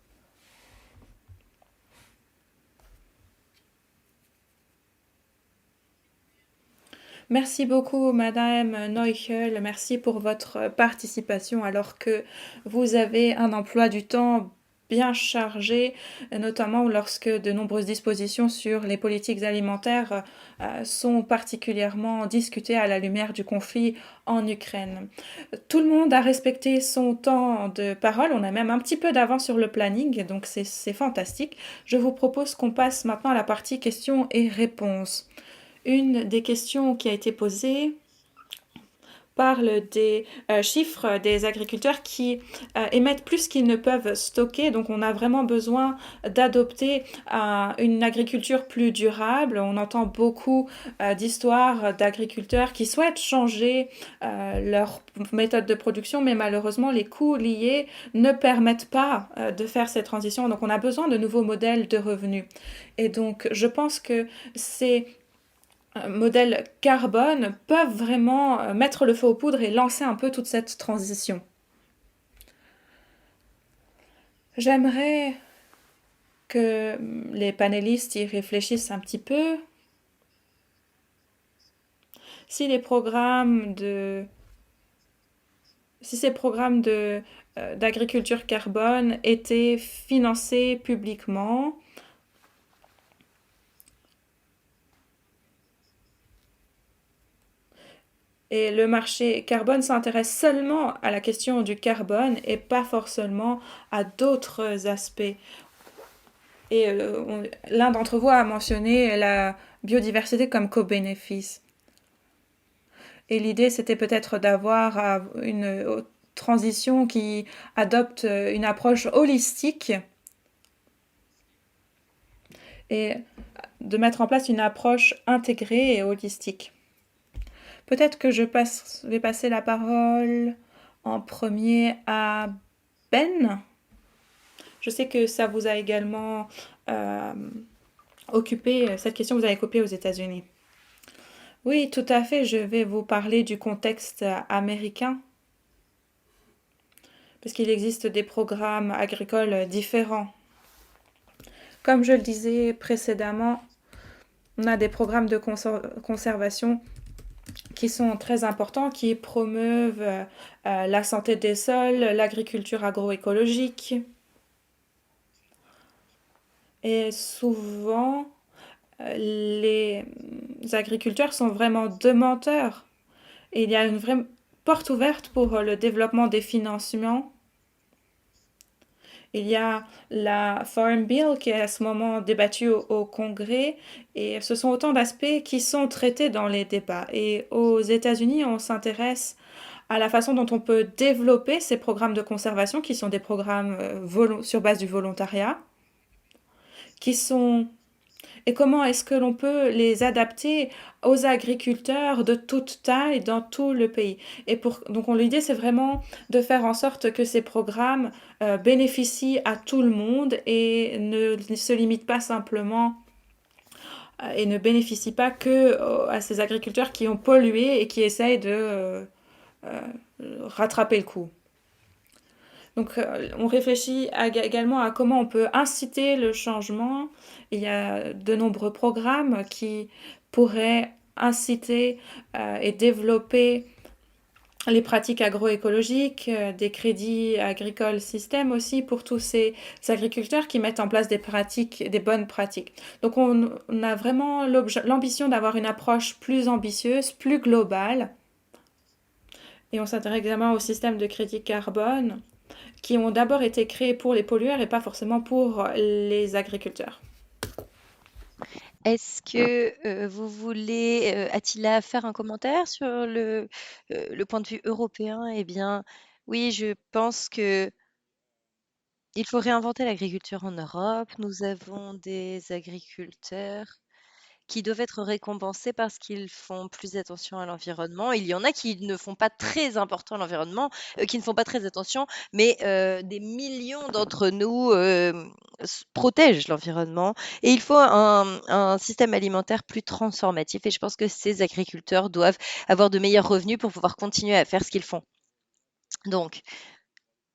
Merci beaucoup, Madame Neuchel. Merci pour votre participation alors que vous avez un emploi du temps bien chargé, notamment lorsque de nombreuses dispositions sur les politiques alimentaires sont particulièrement discutées à la lumière du conflit en Ukraine. Tout le monde a respecté son temps de parole, on a même un petit peu d'avance sur le planning, donc c'est fantastique. Je vous propose qu'on passe maintenant à la partie questions et réponses. Une des questions qui a été posée parle des chiffres des agriculteurs qui émettent plus qu'ils ne peuvent stocker. Donc on a vraiment besoin d'adopter une agriculture plus durable. On entend beaucoup d'histoires d'agriculteurs qui souhaitent changer leur méthode de production, mais malheureusement les coûts liés ne permettent pas de faire cette transition. Donc on a besoin de nouveaux modèles de revenus. Et donc je pense que ces modèles carbone peuvent vraiment mettre le feu aux poudres et lancer un peu toute cette transition. J'aimerais que les panélistes y réfléchissent un petit peu. Si ces programmes d'agriculture carbone étaient financés publiquement, et le marché carbone s'intéresse seulement à la question du carbone et pas forcément à d'autres aspects. Et l'un d'entre vous a mentionné la biodiversité comme co-bénéfice. Et l'idée, c'était peut-être d'avoir une transition qui adopte une approche holistique et de mettre en place une approche intégrée et holistique. Peut-être que je vais passer la parole en premier à Ben. Je sais que ça vous a également occupé, cette question vous a occupé aux États-Unis. Oui, tout à fait, je vais vous parler du contexte américain, parce qu'il existe des programmes agricoles différents. Comme je le disais précédemment, on a des programmes de conservation qui sont très importants, qui promeuvent la santé des sols, l'agriculture agroécologique. Et souvent, les agriculteurs sont vraiment demandeurs. Et il y a une vraie porte ouverte pour le développement des financements. Il y a la Farm Bill qui est à ce moment débattue au Congrès et ce sont autant d'aspects qui sont traités dans les débats. Et aux États-Unis, on s'intéresse à la façon dont on peut développer ces programmes de conservation qui sont des programmes sur base du volontariat, qui sont et comment est-ce que l'on peut les adapter aux agriculteurs de toute taille dans tout le pays. Donc l'idée, c'est vraiment de faire en sorte que ces programmes bénéficient à tout le monde et ne se limitent pas simplement et ne bénéficient pas que à ces agriculteurs qui ont pollué et qui essayent de rattraper le coup. Donc, on réfléchit également à comment on peut inciter le changement. Il y a de nombreux programmes qui pourraient inciter et développer les pratiques agroécologiques, des crédits agricoles système aussi pour tous ces agriculteurs qui mettent en place des pratiques, des bonnes pratiques. Donc, on a vraiment l'ambition d'avoir une approche plus ambitieuse, plus globale. Et on s'intéresse également au système de crédit carbone qui ont d'abord été créés pour les pollueurs et pas forcément pour les agriculteurs. Est-ce que vous voulez, Attila, faire un commentaire sur le point de vue européen? Eh bien, oui, je pense que il faut réinventer l'agriculture en Europe. Nous avons des agriculteurs qui doivent être récompensés parce qu'ils font plus attention à l'environnement. Il y en a qui ne font pas très important à l'environnement, qui ne font pas très attention, mais des millions d'entre nous protègent l'environnement. Et il faut un système alimentaire plus transformatif. Et je pense que ces agriculteurs doivent avoir de meilleurs revenus pour pouvoir continuer à faire ce qu'ils font. Donc,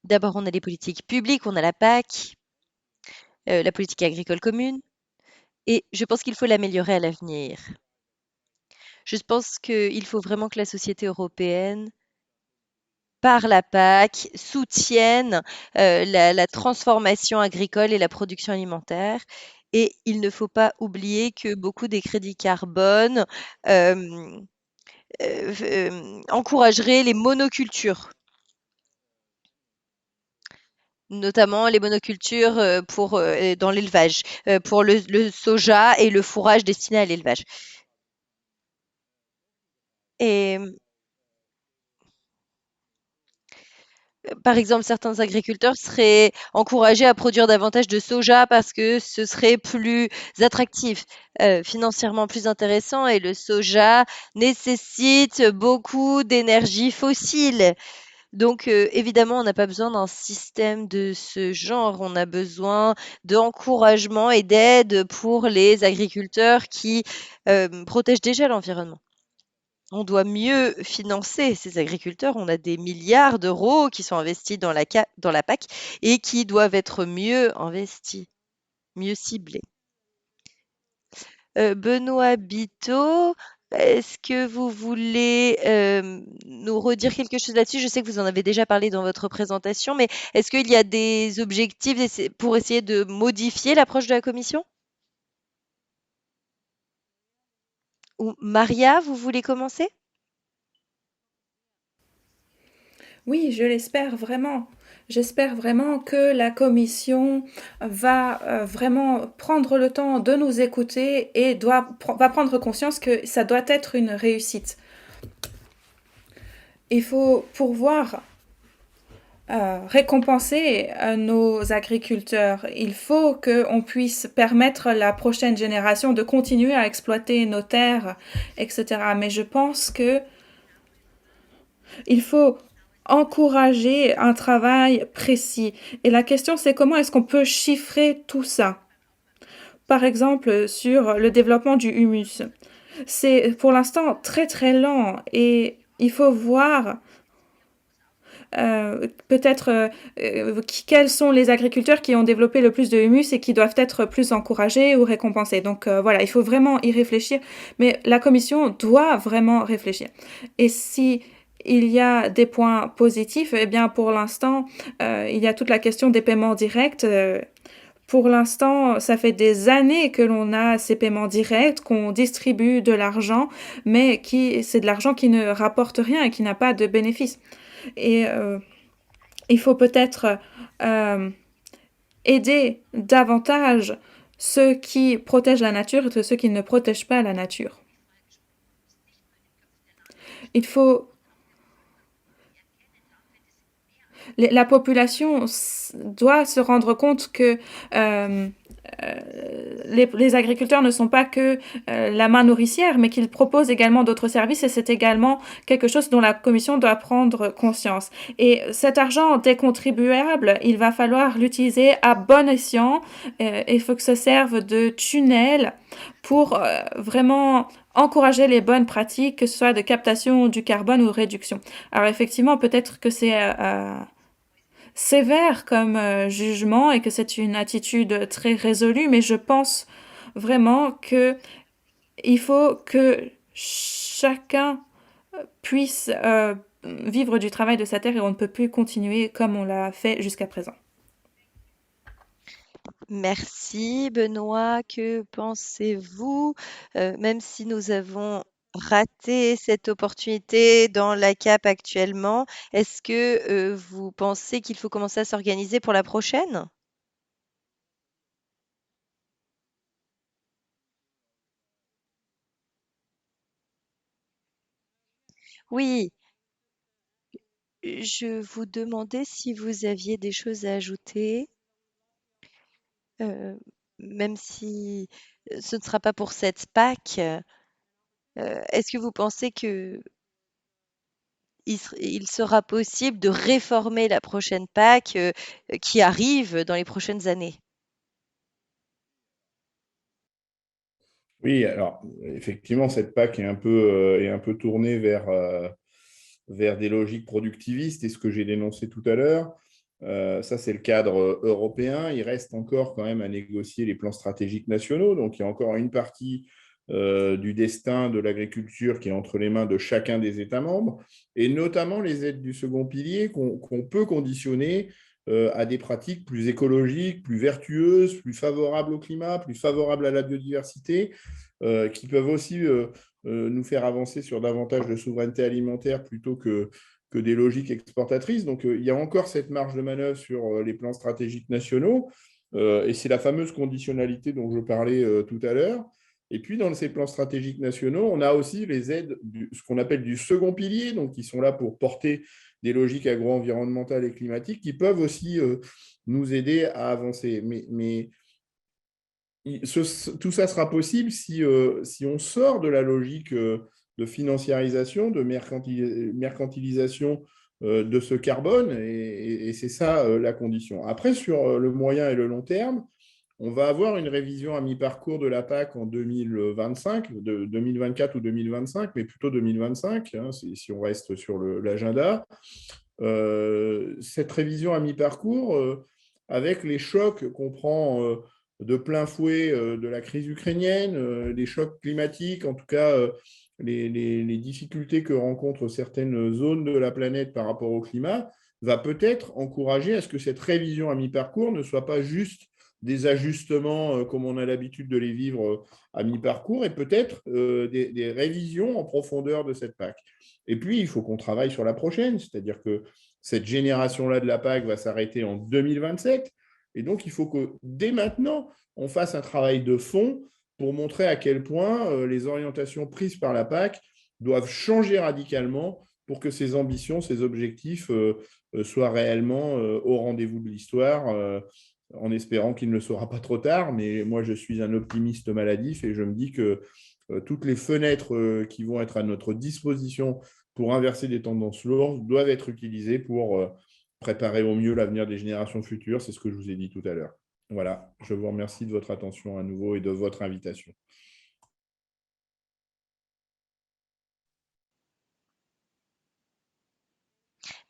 d'abord, on a les politiques publiques, on a la PAC, la politique agricole commune, et je pense qu'il faut l'améliorer à l'avenir. Je pense qu'il faut vraiment que la société européenne, par la PAC, soutienne la transformation agricole et la production alimentaire. Et il ne faut pas oublier que beaucoup des crédits carbone encourageraient les monocultures, notamment les monocultures dans l'élevage, pour le soja et le fourrage destiné à l'élevage. Et par exemple, certains agriculteurs seraient encouragés à produire davantage de soja parce que ce serait plus attractif, financièrement plus intéressant, et le soja nécessite beaucoup d'énergie fossile. Donc, évidemment, on n'a pas besoin d'un système de ce genre. On a besoin d'encouragement et d'aide pour les agriculteurs qui protègent déjà l'environnement. On doit mieux financer ces agriculteurs. On a des milliards d'euros qui sont investis dans la PAC et qui doivent être mieux investis, mieux ciblés. Benoît Biteau, est-ce que vous voulez nous redire quelque chose là-dessus? Je sais que vous en avez déjà parlé dans votre présentation, mais est-ce qu'il y a des objectifs pour essayer de modifier l'approche de la Commission? Ou Maria, vous voulez commencer? Oui, je l'espère vraiment. J'espère vraiment que la Commission va vraiment prendre le temps de nous écouter et va prendre conscience que ça doit être une réussite. Il faut pouvoir récompenser nos agriculteurs. Il faut qu'on puisse permettre à la prochaine génération de continuer à exploiter nos terres, etc. Mais je pense que il faut encourager un travail précis. Et la question, c'est comment est-ce qu'on peut chiffrer tout ça? Par exemple, sur le développement du humus. C'est pour l'instant très très lent et il faut voir peut-être quels sont les agriculteurs qui ont développé le plus de humus et qui doivent être plus encouragés ou récompensés. Donc voilà, il faut vraiment y réfléchir, mais la Commission doit vraiment réfléchir. Et si il y a des points positifs, eh bien pour l'instant, il y a toute la question des paiements directs. Pour l'instant, ça fait des années que l'on a ces paiements directs, qu'on distribue de l'argent, mais c'est de l'argent qui ne rapporte rien et qui n'a pas de bénéfice. Et il faut peut-être aider davantage ceux qui protègent la nature et ceux qui ne protègent pas la nature. Il faut la population doit se rendre compte que les agriculteurs ne sont pas que la main nourricière, mais qu'ils proposent également d'autres services et c'est également quelque chose dont la Commission doit prendre conscience. Et cet argent des contribuables, il va falloir l'utiliser à bon escient. Il faut que ça serve de tunnel pour vraiment encourager les bonnes pratiques, que ce soit de captation du carbone ou réduction. Alors effectivement, peut-être que c'est sévère comme jugement et que c'est une attitude très résolue, mais je pense vraiment que il faut que chacun puisse vivre du travail de sa terre et on ne peut plus continuer comme on l'a fait jusqu'à présent. Merci Benoît, que pensez-vous? Même si nous avons raté cette opportunité dans la CAP actuellement, est-ce que, vous pensez qu'il faut commencer à s'organiser pour la prochaine? Oui, je vous demandais si vous aviez des choses à ajouter, heu, même si, ce ne sera pas pour cette PAC, est-ce que vous pensez que il sera possible de réformer la prochaine PAC qui arrive dans les prochaines années? Oui, alors effectivement, cette PAC est un peu tournée vers des logiques productivistes et ce que j'ai dénoncé tout à l'heure. Ça, c'est le cadre européen. Il reste encore quand même à négocier les plans stratégiques nationaux. Donc, il y a encore une partie du destin de l'agriculture qui est entre les mains de chacun des États membres, et notamment les aides du second pilier qu'on peut conditionner à des pratiques plus écologiques, plus vertueuses, plus favorables au climat, plus favorables à la biodiversité, qui peuvent aussi nous faire avancer sur davantage de souveraineté alimentaire plutôt que des logiques exportatrices. Donc, il y a encore cette marge de manœuvre sur les plans stratégiques nationaux. Et c'est la fameuse conditionnalité dont je parlais tout à l'heure. Et puis, dans ces plans stratégiques nationaux, on a aussi les aides, ce qu'on appelle du second pilier, donc qui sont là pour porter des logiques agro-environnementales et climatiques, qui peuvent aussi nous aider à avancer. Mais tout ça sera possible si on sort de la logique de financiarisation, de mercantilisation de ce carbone, et c'est ça la condition. Après, sur le moyen et le long terme, on va avoir une révision à mi-parcours de la PAC en 2025, 2024 ou 2025, mais plutôt 2025, hein, si on reste sur l'agenda. Cette révision à mi-parcours, avec les chocs qu'on prend de plein fouet de la crise ukrainienne, les chocs climatiques, en tout cas les difficultés que rencontrent certaines zones de la planète par rapport au climat, va peut-être encourager à ce que cette révision à mi-parcours ne soit pas juste des ajustements comme on a l'habitude de les vivre à mi-parcours, et peut-être des révisions en profondeur de cette PAC. Et puis, il faut qu'on travaille sur la prochaine, c'est-à-dire que cette génération-là de la PAC va s'arrêter en 2027. Et donc, il faut que dès maintenant, on fasse un travail de fond pour montrer à quel point les orientations prises par la PAC doivent changer radicalement pour que ces ambitions, ces objectifs soient réellement au rendez-vous de l'histoire, en espérant qu'il ne sera pas trop tard. Mais moi, je suis un optimiste maladif et je me dis que toutes les fenêtres qui vont être à notre disposition pour inverser des tendances lourdes doivent être utilisées pour préparer au mieux l'avenir des générations futures. C'est ce que je vous ai dit tout à l'heure. Voilà, je vous remercie de votre attention à nouveau et de votre invitation.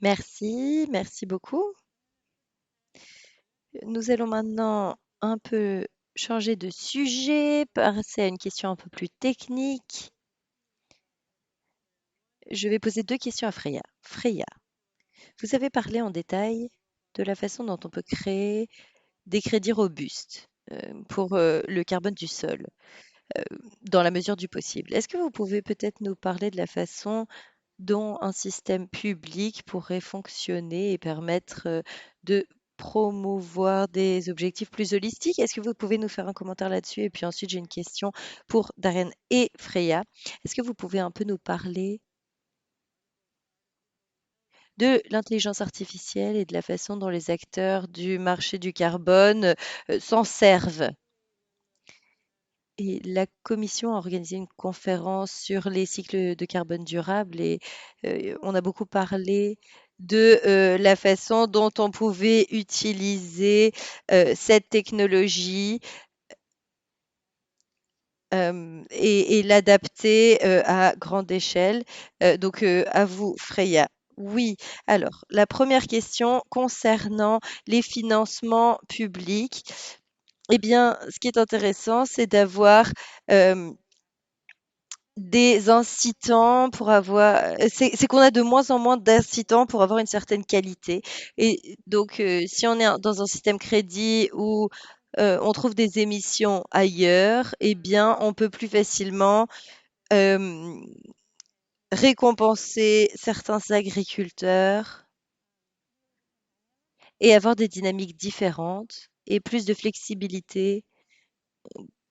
Merci, merci beaucoup. Nous allons maintenant un peu changer de sujet, passer à une question un peu plus technique. Je vais poser 2 questions à Freya. Freya, vous avez parlé en détail de la façon dont on peut créer des crédits robustes, pour, le carbone du sol, heu, dans la mesure du possible. Est-ce que vous pouvez peut-être nous parler de la façon dont un système public pourrait fonctionner et permettre, de promouvoir des objectifs plus holistiques. Est-ce que vous pouvez nous faire un commentaire là-dessus? Et puis ensuite, j'ai une question pour Darren et Freya. Est-ce que vous pouvez un peu nous parler de l'intelligence artificielle et de la façon dont les acteurs du marché du carbone s'en servent? Et la commission a organisé une conférence sur les cycles de carbone durable et on a beaucoup parlé de la façon dont on pouvait utiliser cette technologie et l'adapter à grande échelle. Donc, à vous, Freya. Oui, alors, la première question concernant les financements publics. Eh bien, ce qui est intéressant, c'est d'avoir des incitants pour avoir c'est qu'on a de moins en moins d'incitants pour avoir une certaine qualité et donc si on est dans un système crédit où, on trouve des émissions ailleurs, eh bien, on peut plus facilement, hem, récompenser certains agriculteurs et avoir des dynamiques différentes et plus de flexibilité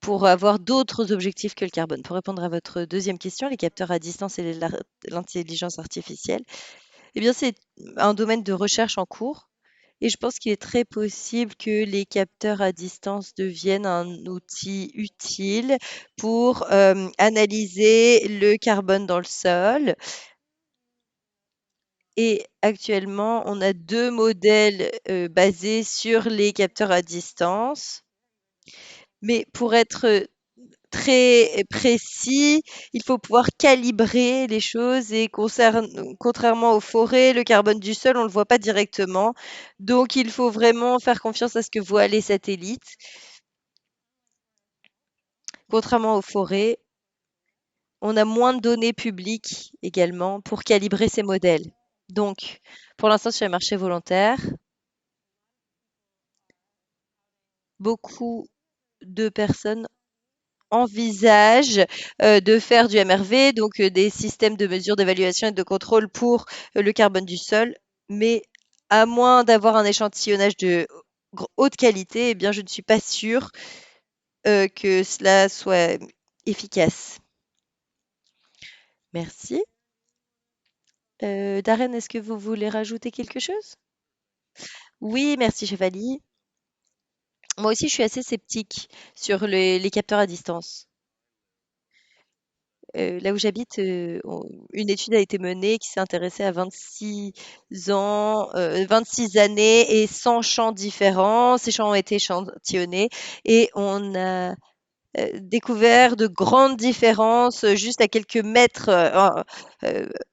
pour avoir d'autres objectifs que le carbone. Pour répondre à votre deuxième question, les capteurs à distance et l'intelligence artificielle, eh bien, c'est un domaine de recherche en cours. Et je pense qu'il est très possible que les capteurs à distance deviennent un outil utile pour analyser le carbone dans le sol. Et actuellement, on a deux modèles basés sur les capteurs à distance. Mais pour être très précis, il faut pouvoir calibrer les choses et contrairement aux forêts, le carbone du sol, on ne le voit pas directement. Donc, il faut vraiment faire confiance à ce que voient les satellites. Contrairement aux forêts, on a moins de données publiques également pour calibrer ces modèles. Donc, pour l'instant, sur les marchés volontaires, beaucoup de personnes envisage de faire du MRV, donc des systèmes de mesure, d'évaluation et de contrôle pour le carbone du sol, mais à moins d'avoir un échantillonnage de haute qualité, eh bien, je ne suis pas sûre que cela soit efficace. Merci. Darren, est-ce que vous voulez rajouter quelque chose? Oui, merci Chevalier. Moi aussi, je suis assez sceptique sur les capteurs à distance. Là où j'habite, une étude a été menée qui s'est intéressée à 26 ans, 26 années et 100 champs différents. Ces champs ont été échantillonnés et on a découvert de grandes différences juste à quelques mètres, à,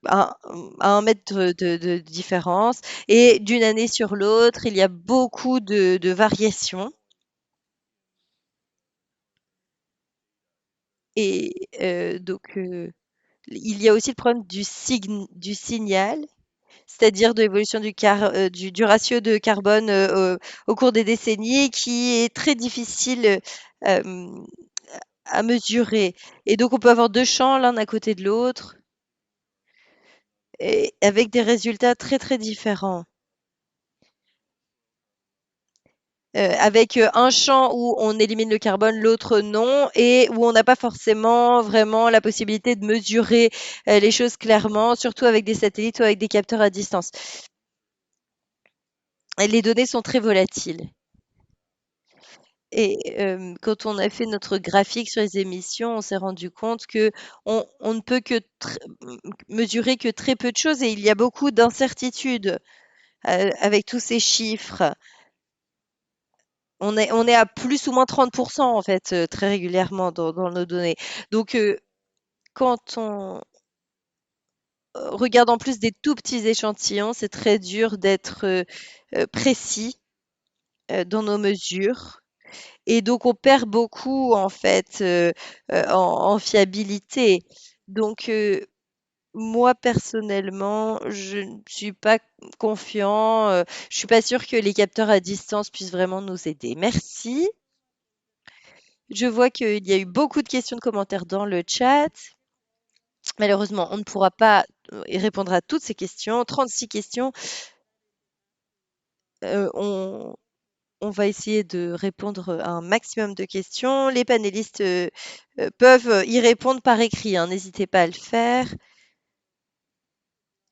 à 1 mètre de différence. Et d'une année sur l'autre, il y a beaucoup de variations. Et donc, il y a aussi le problème du signal, c'est-à-dire de l'évolution du ratio de carbone au cours des décennies, qui est très difficile euh, à mesurer. Et donc, on peut avoir deux champs l'un à côté de l'autre, et avec des résultats très très différents. Avec un champ où on élimine le carbone, l'autre non, et où on n'a pas forcément vraiment la possibilité de mesurer les choses clairement, surtout avec des satellites ou avec des capteurs à distance. Et les données sont très volatiles. Et quand on a fait notre graphique sur les émissions, on s'est rendu compte que on ne peut que mesurer que très peu de choses et il y a beaucoup d'incertitudes avec tous ces chiffres. On est à plus ou moins 30% en fait, très régulièrement dans nos données. Donc, quand on regarde en plus des tout petits échantillons, c'est très dur d'être précis dans nos mesures. Et donc, on perd beaucoup en fait en fiabilité. Donc, moi personnellement, je ne suis pas confiant. Je suis pas sûre que les capteurs à distance puissent vraiment nous aider. Merci. Je vois qu'il y a eu beaucoup de questions, de commentaires dans le chat. Malheureusement, on ne pourra pas y répondre à toutes ces questions. 36 questions. On va essayer de répondre à un maximum de questions. Les panélistes peuvent y répondre par écrit, hein, n'hésitez pas à le faire.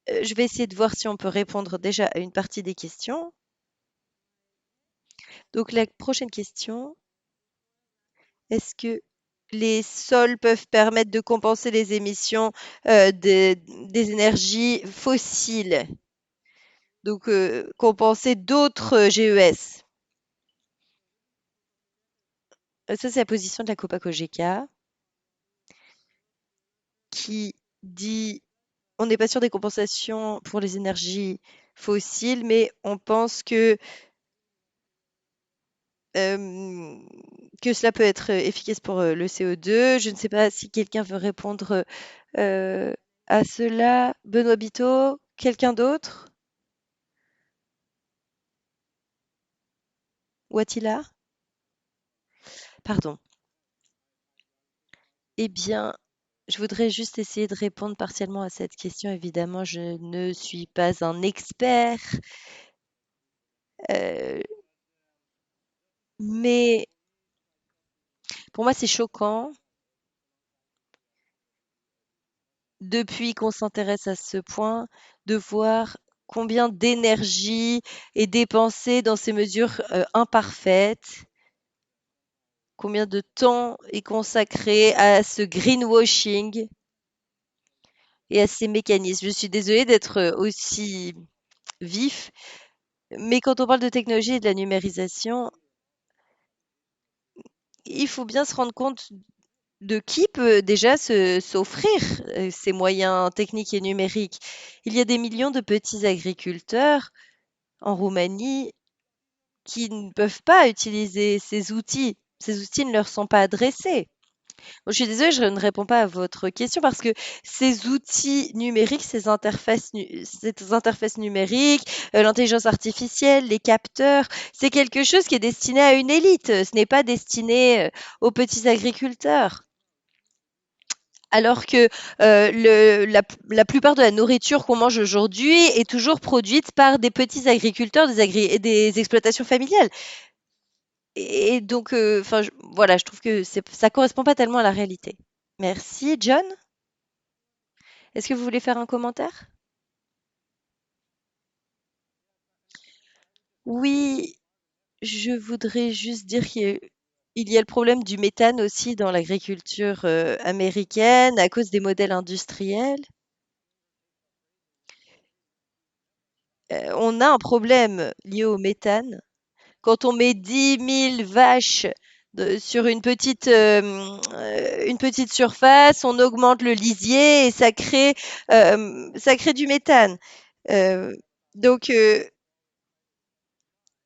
Je vais essayer de voir si on peut répondre déjà à une partie des questions. Donc la prochaine question, est-ce que les sols peuvent permettre de compenser les émissions des énergies fossiles? Donc compenser d'autres GES. Ça, c'est la position de la Copa-Cogeca qui dit on n'est pas sûr des compensations pour les énergies fossiles, mais on pense que cela peut être efficace pour le CO2. Je ne sais pas si quelqu'un veut répondre à cela. Benoît Biteau, quelqu'un d'autre? Ouattila? Pardon. Eh bien, je voudrais juste essayer de répondre partiellement à cette question. Évidemment, je ne suis pas un expert, euh, mais pour moi, c'est choquant depuis qu'on s'intéresse à ce point, de voir combien d'énergie est dépensée dans ces mesures imparfaites, combien de temps est consacré à ce greenwashing et à ces mécanismes. Je suis désolée d'être aussi vif, mais quand on parle de technologie et de la numérisation, il faut bien se rendre compte de qui peut déjà s'offrir ces moyens techniques et numériques. Il y a des millions de petits agriculteurs en Roumanie qui ne peuvent pas utiliser ces outils. Ces outils ne leur sont pas adressés. Bon, je suis désolée, je ne réponds pas à votre question parce que ces outils numériques, ces interfaces numériques, l'intelligence artificielle, les capteurs, c'est quelque chose qui est destiné à une élite. Ce n'est pas destiné aux petits agriculteurs. Alors que la plupart de la nourriture qu'on mange aujourd'hui est toujours produite par des petits agriculteurs, des exploitations familiales. Et donc, enfin, voilà, je trouve que ça correspond pas tellement à la réalité. Merci. John, est-ce que vous voulez faire un commentaire? Oui, je voudrais juste dire qu'il y a le problème du méthane aussi dans l'agriculture américaine à cause des modèles industriels. On a un problème lié au méthane. Quand on met 10 000 vaches sur une petite surface, on augmente le lisier et ça crée du méthane. Euh, donc,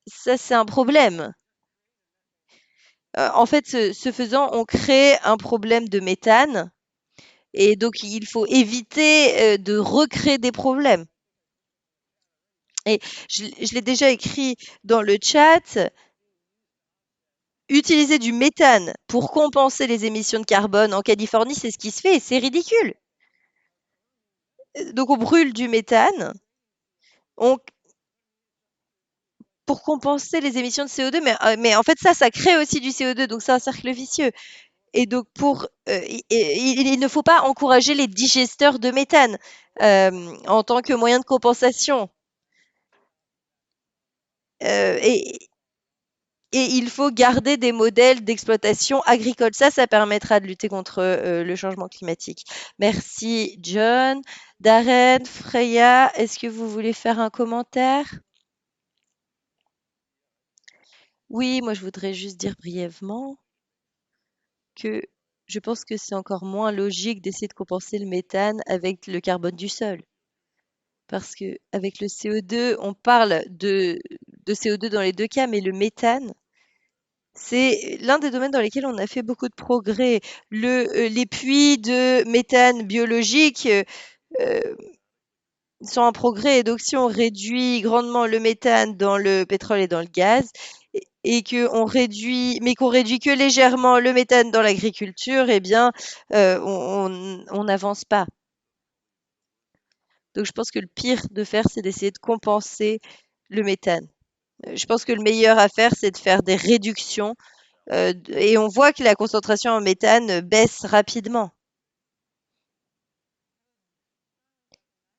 ça, c'est un problème. En fait, ce faisant, on crée un problème de méthane et donc il faut éviter de recréer des problèmes. Et je l'ai déjà écrit dans le chat. Utiliser du méthane pour compenser les émissions de carbone en Californie, c'est ce qui se fait et c'est ridicule. Donc on brûle du méthane on- pour compenser les émissions de CO2, mais en fait ça crée aussi du CO2, donc c'est un cercle vicieux. Et donc il ne faut pas encourager les digesteurs de méthane en tant que moyen de compensation. Euh, et, et il faut garder des modèles d'exploitation agricole. Ça permettra de lutter contre le changement climatique. Merci, John. Darren, Freya, est-ce que vous voulez faire un commentaire? Oui, moi je voudrais juste dire brièvement que je pense que c'est encore moins logique d'essayer de compenser le méthane avec le carbone du sol. Parce que avec le CO2, on parle de CO2 dans les deux cas, mais le méthane, c'est l'un des domaines dans lesquels on a fait beaucoup de progrès. Les puits de méthane biologique euh, sont en progrès. Et donc, si on réduit grandement le méthane dans le pétrole et dans le gaz, et mais qu'on réduit que légèrement le méthane dans l'agriculture, eh bien, on n'avance pas. Donc, je pense que le pire de faire, c'est d'essayer de compenser le méthane. Je pense que le meilleur à faire, c'est de faire des réductions, et on voit que la concentration en méthane baisse rapidement.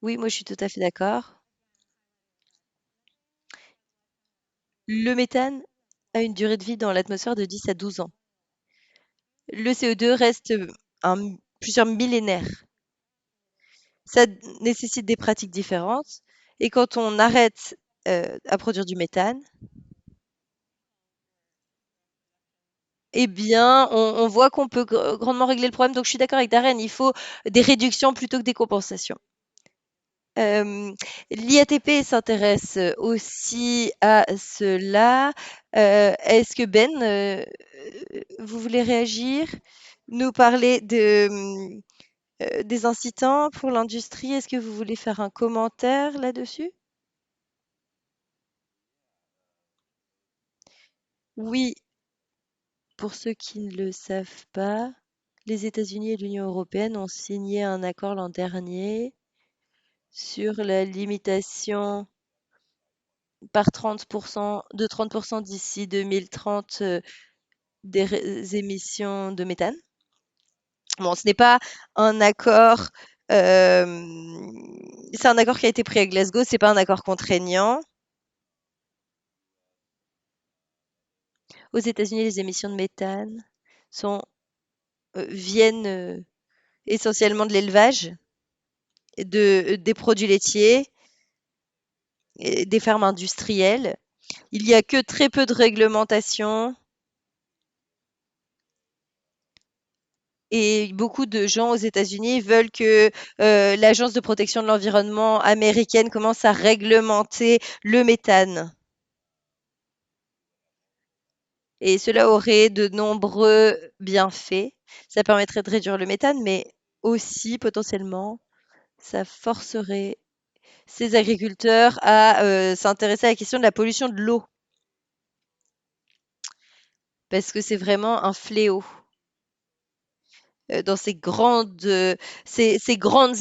Oui, moi je suis tout à fait d'accord. Le méthane a une durée de vie dans l'atmosphère de 10 à 12 ans. Le CO2 reste plusieurs millénaires. Ça nécessite des pratiques différentes. Et quand on arrête à produire du méthane, eh bien, on voit qu'on peut grandement régler le problème. Donc, je suis d'accord avec Darren, il faut des réductions plutôt que des compensations. L'IATP s'intéresse aussi à cela. Est-ce que Ben, vous voulez réagir? Nous parler des incitants pour l'industrie. Est-ce que vous voulez faire un commentaire là-dessus? Oui, pour ceux qui ne le savent pas, les États-Unis et l'Union européenne ont signé un accord l'an dernier sur la limitation par 30% de 30% d'ici 2030 des émissions de méthane. Bon, ce n'est pas un accord, c'est un accord qui a été pris à Glasgow, c'est pas un accord contraignant. Aux États-Unis, les émissions de méthane viennent essentiellement de l'élevage, des produits laitiers, et des fermes industrielles. Il y a que très peu de réglementation et beaucoup de gens aux États-Unis veulent que l'Agence de protection de l'environnement américaine commence à réglementer le méthane. Et cela aurait de nombreux bienfaits. Ça permettrait de réduire le méthane, mais aussi potentiellement, ça forcerait ces agriculteurs à s'intéresser à la question de la pollution de l'eau, parce que c'est vraiment un fléau. Dans ces grandes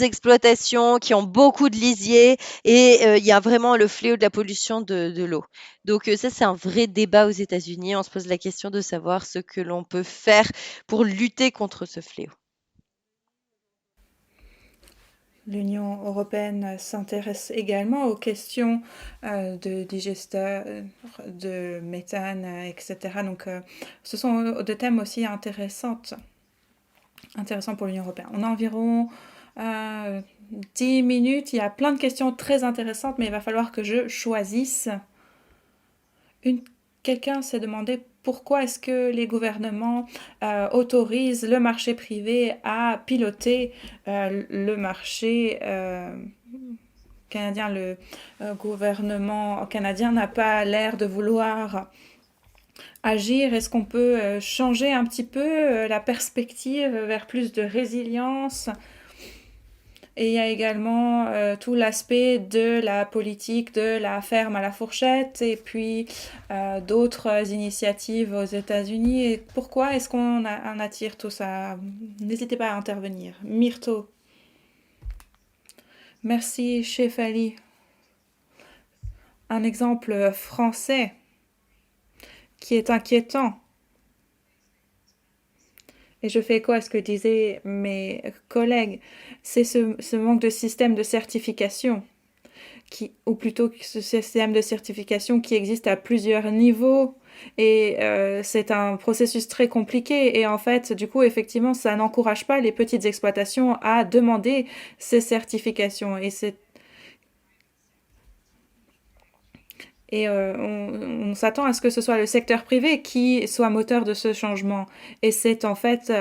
exploitations qui ont beaucoup de lisiers et il y a vraiment le fléau de la pollution de l'eau. Donc ça, c'est un vrai débat aux États-Unis. On se pose la question de savoir ce que l'on peut faire pour lutter contre ce fléau. L'Union européenne s'intéresse également aux questions de digesteur, de méthane, etc. Donc, ce sont des thèmes aussi intéressants pour l'Union européenne. On a environ 10 minutes. Il y a plein de questions très intéressantes, mais il va falloir que je choisisse. Quelqu'un s'est demandé pourquoi est-ce que les gouvernements autorisent le marché privé à piloter le marché canadien. Le gouvernement canadien n'a pas l'air de vouloir agir. Est-ce qu'on peut changer un petit peu la perspective vers plus de résilience? Et il y a également tout l'aspect de la politique de la ferme à la fourchette et puis d'autres initiatives aux États-Unis. Et pourquoi est-ce qu'on en attire tout ça? N'hésitez pas à intervenir. Myrto. Merci, Shefali. Un exemple français qui est inquiétant. Et je fais écho à ce que disaient mes collègues, c'est ce manque de système de certification, ou plutôt ce système de certification qui existe à plusieurs niveaux. Et c'est un processus très compliqué. Et en fait, du coup, effectivement, ça n'encourage pas les petites exploitations à demander ces certifications. Et on s'attend à ce que ce soit le secteur privé qui soit moteur de ce changement. Et c'est en fait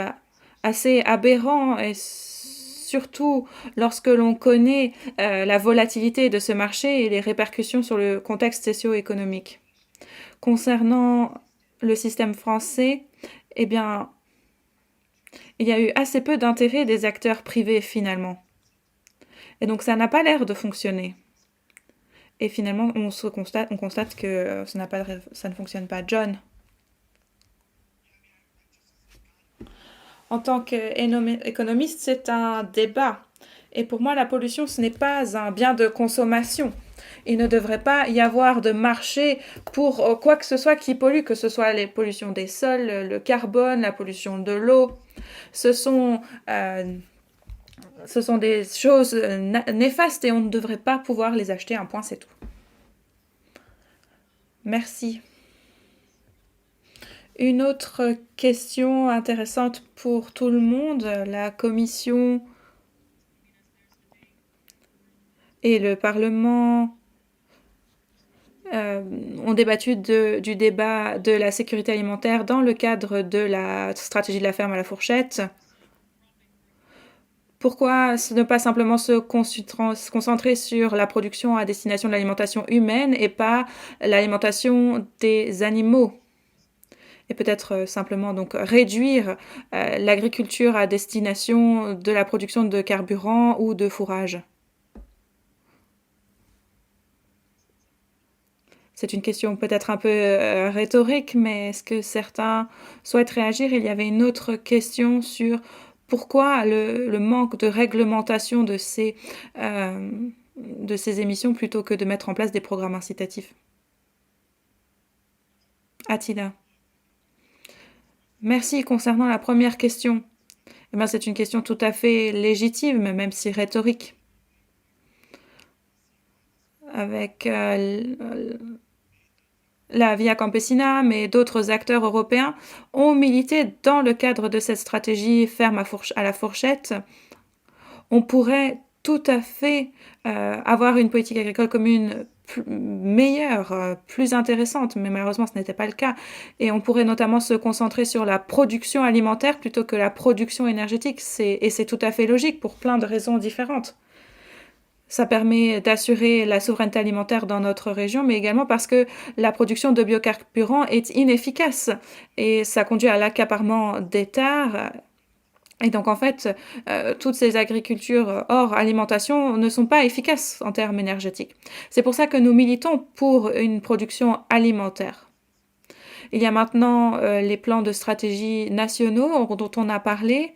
assez aberrant, et surtout lorsque l'on connaît la volatilité de ce marché et les répercussions sur le contexte socio-économique. Concernant le système français, eh bien, il y a eu assez peu d'intérêt des acteurs privés finalement. Et donc ça n'a pas l'air de fonctionner. Et finalement, on constate que ça ne fonctionne pas. John, en tant qu'économiste, c'est un débat. Et pour moi, la pollution, ce n'est pas un bien de consommation. Il ne devrait pas y avoir de marché pour quoi que ce soit qui pollue, que ce soit les pollutions des sols, le carbone, la pollution de l'eau. Ce sont des choses néfastes et on ne devrait pas pouvoir les acheter. Un point, c'est tout. Merci. Une autre question intéressante pour tout le monde. La Commission et le Parlement ont débattu du débat de la sécurité alimentaire dans le cadre de la stratégie de la ferme à la fourchette. Pourquoi ne pas simplement se concentrer sur la production à destination de l'alimentation humaine et pas l'alimentation des animaux? Et peut-être simplement donc réduire l'agriculture à destination de la production de carburant ou de fourrage. C'est une question peut-être un peu rhétorique, mais est-ce que certains souhaitent réagir? Il y avait une autre question sur pourquoi le manque de réglementation de ces émissions plutôt que de mettre en place des programmes incitatifs. Attila. Merci. Concernant la première question, eh bien, c'est une question tout à fait légitime, même si rhétorique. Avec la Via Campesina, mais d'autres acteurs européens ont milité dans le cadre de cette stratégie ferme à la fourchette. On pourrait tout à fait avoir une politique agricole commune meilleure, plus intéressante, mais malheureusement ce n'était pas le cas. Et on pourrait notamment se concentrer sur la production alimentaire plutôt que la production énergétique. Et c'est tout à fait logique pour plein de raisons différentes. Ça permet d'assurer la souveraineté alimentaire dans notre région, mais également parce que la production de biocarburants est inefficace et ça conduit à l'accaparement des terres. Et donc, en fait, toutes ces agricultures hors alimentation ne sont pas efficaces en termes énergétiques. C'est pour ça que nous militons pour une production alimentaire. Il y a maintenant les plans de stratégie nationaux dont on a parlé.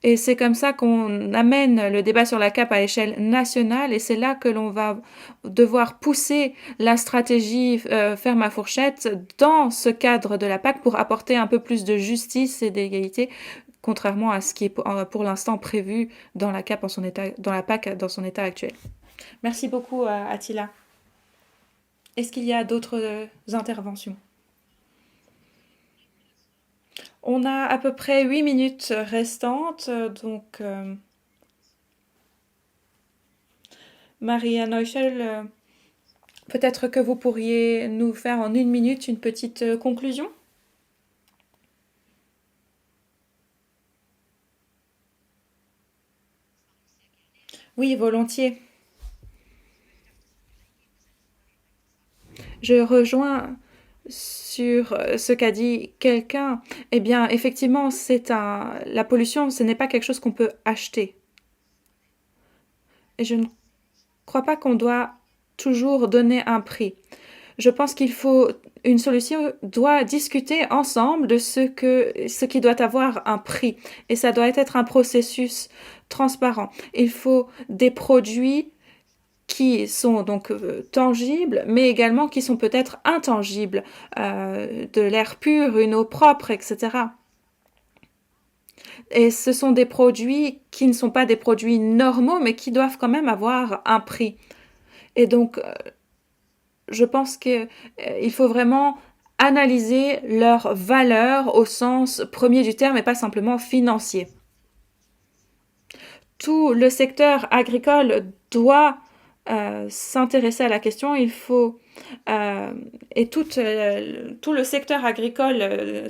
Et c'est comme ça qu'on amène le débat sur la CAP à échelle nationale et c'est là que l'on va devoir pousser la stratégie ferme à fourchette dans ce cadre de la PAC pour apporter un peu plus de justice et d'égalité, contrairement à ce qui est pour l'instant prévu dans la CAP dans la PAC dans son état actuel. Merci beaucoup Attila. Est-ce qu'il y a d'autres interventions? On a à peu près 8 minutes restantes, donc Maria Neuchel, peut-être que vous pourriez nous faire en 1 minute une petite conclusion? Oui, volontiers. Je rejoins sur ce qu'a dit quelqu'un. Eh bien, effectivement, la pollution, ce n'est pas quelque chose qu'on peut acheter. Et je ne crois pas qu'on doit toujours donner un prix. Je pense une solution doit discuter ensemble de ce qui doit avoir un prix. Et ça doit être un processus transparent. Il faut des produits qui sont donc tangibles, mais également qui sont peut-être intangibles, de l'air pur, une eau propre, etc. Et ce sont des produits qui ne sont pas des produits normaux, mais qui doivent quand même avoir un prix. Et donc, je pense qu'il faut vraiment analyser leur valeur au sens premier du terme et pas simplement financier. Tout le secteur agricole doit s'intéresser à la question. Il faut et tout le secteur agricole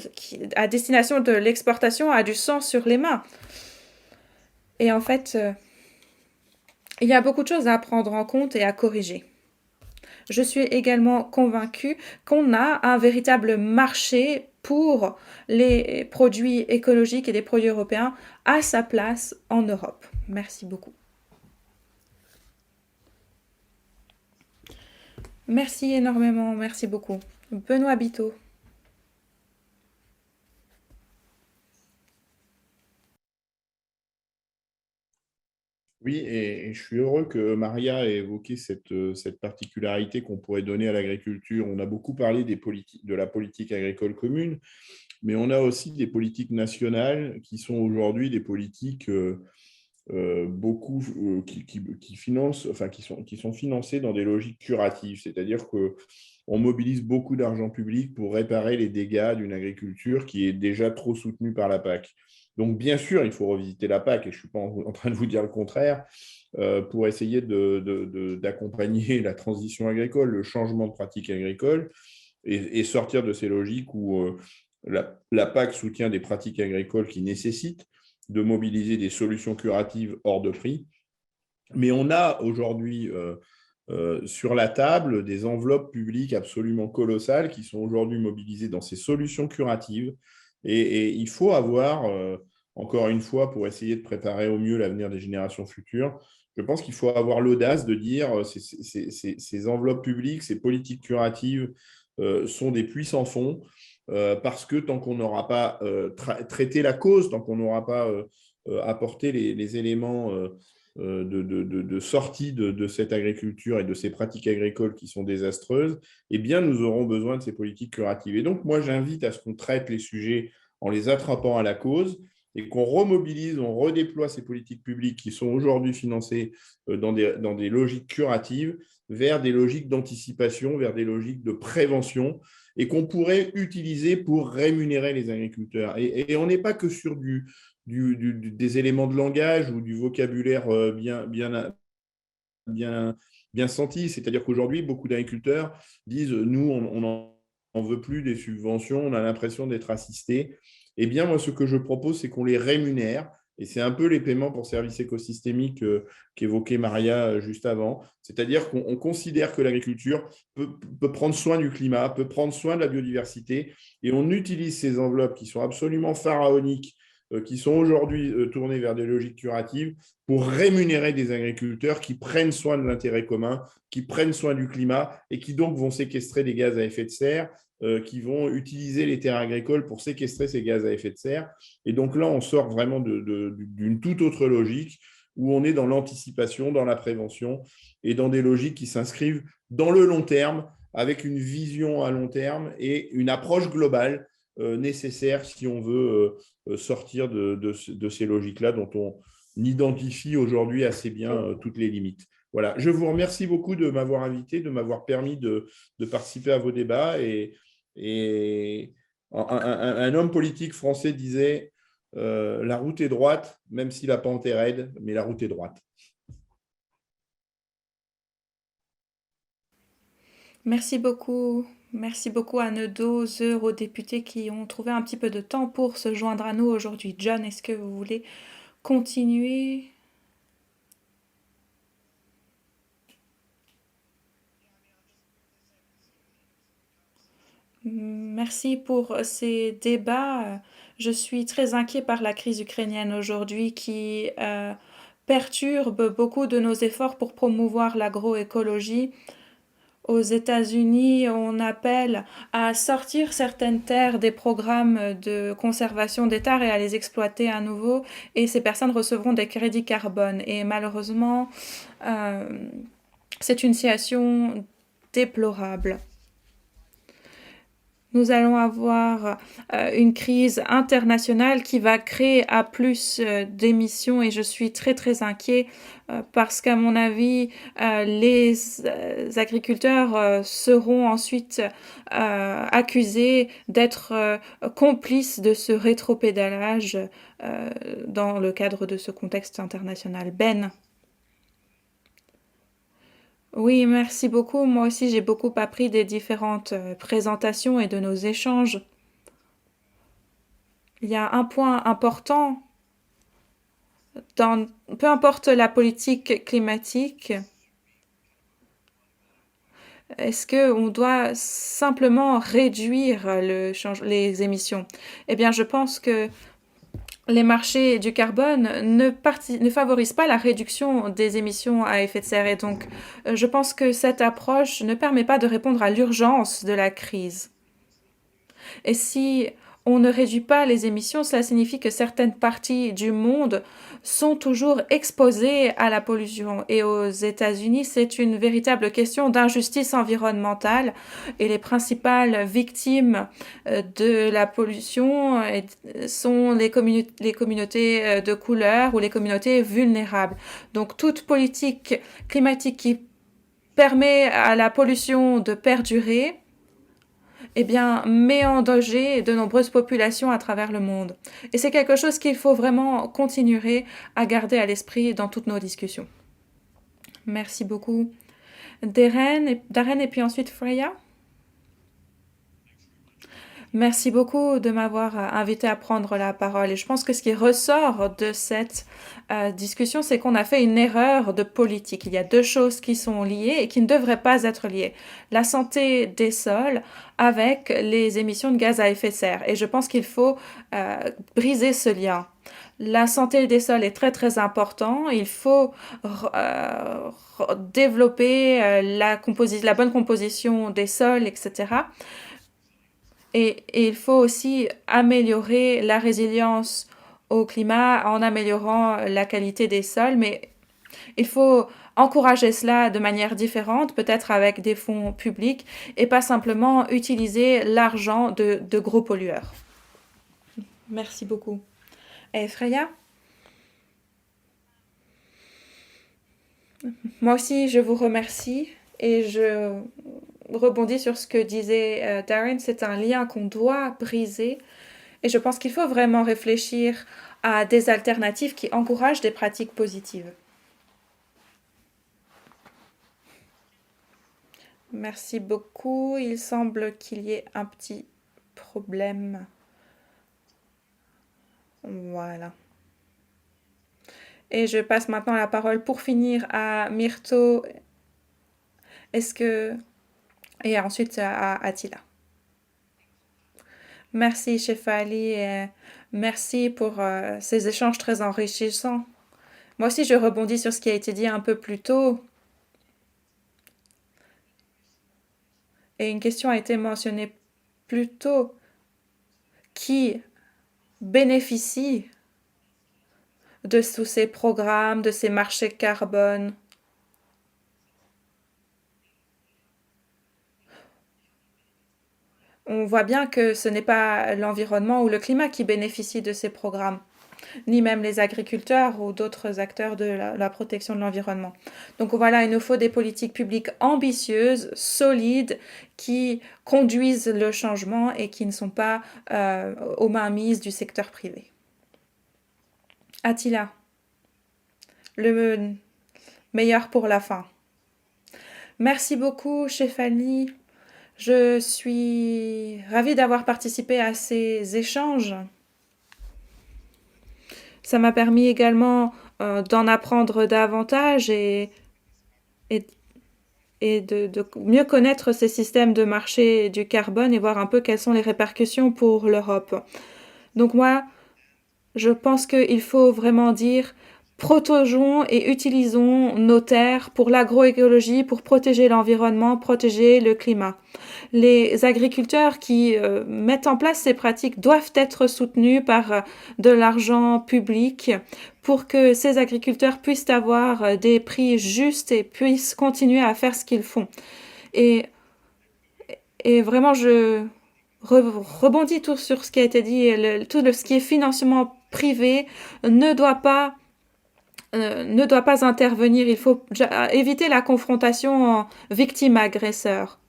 à destination de l'exportation a du sang sur les mains. Et en fait, il y a beaucoup de choses à prendre en compte et à corriger. Je suis également convaincue qu'on a un véritable marché pour les produits écologiques et les produits européens à sa place en Europe. Merci beaucoup. Merci énormément, merci beaucoup. Benoît Biteau. Oui, et je suis heureux que Maria ait évoqué cette particularité qu'on pourrait donner à l'agriculture. On a beaucoup parlé de la politique agricole commune, mais on a aussi des politiques nationales qui sont aujourd'hui des politiques beaucoup qui financent, enfin qui sont financées dans des logiques curatives, c'est-à-dire qu'on mobilise beaucoup d'argent public pour réparer les dégâts d'une agriculture qui est déjà trop soutenue par la PAC. Donc, bien sûr, il faut revisiter la PAC, et je ne suis pas en train de vous dire le contraire, pour essayer d'accompagner la transition agricole, le changement de pratique agricole, et sortir de ces logiques où la PAC soutient des pratiques agricoles qui nécessitent de mobiliser des solutions curatives hors de prix. Mais on a aujourd'hui sur la table des enveloppes publiques absolument colossales qui sont aujourd'hui mobilisées dans ces solutions curatives. Et il faut avoir, encore une fois, pour essayer de préparer au mieux l'avenir des générations futures, je pense qu'il faut avoir l'audace de dire ces enveloppes publiques, ces politiques curatives sont des puits sans fond, parce que tant qu'on n'aura pas traité la cause, tant qu'on n'aura pas apporté les éléments de sortie de cette agriculture et de ces pratiques agricoles qui sont désastreuses, eh bien, nous aurons besoin de ces politiques curatives. Et donc, moi, j'invite à ce qu'on traite les sujets en les attrapant à la cause et qu'on remobilise, on redéploie ces politiques publiques qui sont aujourd'hui financées dans des logiques curatives vers des logiques d'anticipation, vers des logiques de prévention et qu'on pourrait utiliser pour rémunérer les agriculteurs. Et on n'est pas que sur des éléments de langage ou du vocabulaire bien senti. C'est-à-dire qu'aujourd'hui, beaucoup d'agriculteurs disent « nous, on n'en veut plus des subventions, on a l'impression d'être assistés ». Eh bien, moi, ce que je propose, c'est qu'on les rémunère. Et c'est un peu les paiements pour services écosystémiques qu'évoquait Maria juste avant. C'est-à-dire qu'on considère que l'agriculture peut prendre soin du climat, peut prendre soin de la biodiversité, et on utilise ces enveloppes qui sont absolument pharaoniques, qui sont aujourd'hui tournées vers des logiques curatives, pour rémunérer des agriculteurs qui prennent soin de l'intérêt commun, qui prennent soin du climat et qui donc vont séquestrer des gaz à effet de serre, qui vont utiliser les terres agricoles pour séquestrer ces gaz à effet de serre. Et donc là, on sort vraiment d'une toute autre logique où on est dans l'anticipation, dans la prévention et dans des logiques qui s'inscrivent dans le long terme, avec une vision à long terme et une approche globale nécessaire si on veut sortir de ces logiques-là dont on identifie aujourd'hui assez bien toutes les limites. Voilà, je vous remercie beaucoup de m'avoir invité, de m'avoir permis de participer à vos débats. Et un homme politique français disait la route est droite, même si la pente est raide, mais la route est droite. Merci beaucoup. Merci beaucoup à nos deux eurodéputés qui ont trouvé un petit peu de temps pour se joindre à nous aujourd'hui. John, est-ce que vous voulez continuer? Merci pour ces débats. Je suis très inquiet par la crise ukrainienne aujourd'hui qui perturbe beaucoup de nos efforts pour promouvoir l'agroécologie. Aux États-Unis, on appelle à sortir certaines terres des programmes de conservation des terres et à les exploiter à nouveau. Et ces personnes recevront des crédits carbone. Et malheureusement, c'est une situation déplorable. Nous allons avoir une crise internationale qui va créer à plus d'émissions et je suis très très inquiet parce qu'à mon avis, les agriculteurs seront ensuite accusés d'être complices de ce rétropédalage dans le cadre de ce contexte international. Ben. Oui, merci beaucoup. Moi aussi, j'ai beaucoup appris des différentes présentations et de nos échanges. Il y a un point important peu importe la politique climatique, est-ce qu'on doit simplement réduire les émissions? Eh bien, je pense que les marchés du carbone ne favorisent pas la réduction des émissions à effet de serre. Et donc, je pense que cette approche ne permet pas de répondre à l'urgence de la crise. Et si on ne réduit pas les émissions, cela signifie que certaines parties du monde sont toujours exposées à la pollution. Et aux États-Unis, c'est une véritable question d'injustice environnementale. Et les principales victimes de la pollution sont les communautés de couleur ou les communautés vulnérables. Donc toute politique climatique qui permet à la pollution de perdurer, eh bien, met en danger de nombreuses populations à travers le monde. Et c'est quelque chose qu'il faut vraiment continuer à garder à l'esprit dans toutes nos discussions. Merci beaucoup. Darren et puis ensuite Freya. Merci beaucoup de m'avoir invité à prendre la parole. Et je pense que ce qui ressort de cette discussion, c'est qu'on a fait une erreur de politique. Il y a deux choses qui sont liées et qui ne devraient pas être liées. La santé des sols avec les émissions de gaz à effet de serre. Et je pense qu'il faut briser ce lien. La santé des sols est très très important. Il faut développer la bonne composition des sols, etc. Et il faut aussi améliorer la résilience au climat en améliorant la qualité des sols, mais il faut encourager cela de manière différente, peut-être avec des fonds publics et pas simplement utiliser l'argent de gros pollueurs. Merci beaucoup. Et Freya? Moi aussi, je vous remercie et je rebondis sur ce que disait Darren, c'est un lien qu'on doit briser et je pense qu'il faut vraiment réfléchir à des alternatives qui encouragent des pratiques positives. Merci beaucoup. Il semble qu'il y ait un petit problème. Voilà. Et je passe maintenant la parole pour finir à Myrto. Et ensuite à Attila. Merci, Shefali, et merci pour ces échanges très enrichissants. Moi aussi, je rebondis sur ce qui a été dit un peu plus tôt. Et une question a été mentionnée plus tôt. Qui bénéficie de tous ces programmes, de ces marchés carbone? On voit bien que ce n'est pas l'environnement ou le climat qui bénéficie de ces programmes, ni même les agriculteurs ou d'autres acteurs de la protection de l'environnement. Donc voilà, il nous faut des politiques publiques ambitieuses, solides, qui conduisent le changement et qui ne sont pas aux mains mises du secteur privé. Attila, le meilleur pour la fin. Merci beaucoup, Shefali. Je suis ravie d'avoir participé à ces échanges. Ça m'a permis également d'en apprendre davantage et de mieux connaître ces systèmes de marché du carbone et voir un peu quelles sont les répercussions pour l'Europe. Donc moi, je pense qu'il faut vraiment dire protégeons et utilisons nos terres pour l'agroécologie, pour protéger l'environnement, protéger le climat. Les agriculteurs qui mettent en place ces pratiques doivent être soutenus par de l'argent public pour que ces agriculteurs puissent avoir des prix justes et puissent continuer à faire ce qu'ils font. Et vraiment, je rebondis tout sur ce qui a été dit, tout ce qui est financement privé ne doit pas intervenir. Il faut éviter la confrontation victime-agresseur.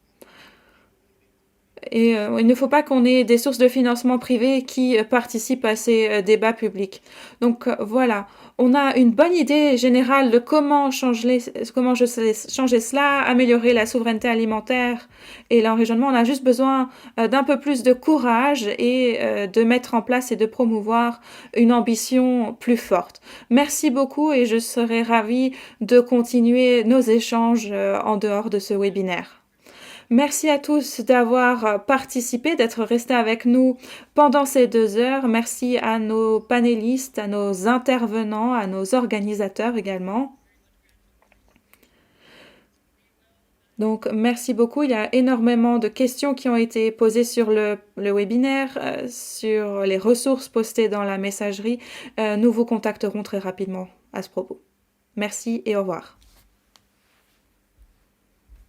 Et il ne faut pas qu'on ait des sources de financement privé qui participent à ces débats publics. Donc voilà, on a une bonne idée générale de comment changer cela, améliorer la souveraineté alimentaire et l'environnement. On a juste besoin d'un peu plus de courage et de mettre en place et de promouvoir une ambition plus forte. Merci beaucoup et je serai ravie de continuer nos échanges en dehors de ce webinaire. Merci à tous d'avoir participé, d'être restés avec nous pendant ces 2 heures. Merci à nos panélistes, à nos intervenants, à nos organisateurs également. Donc, merci beaucoup. Il y a énormément de questions qui ont été posées sur le webinaire, sur les ressources postées dans la messagerie. Nous vous contacterons très rapidement à ce propos. Merci et au revoir.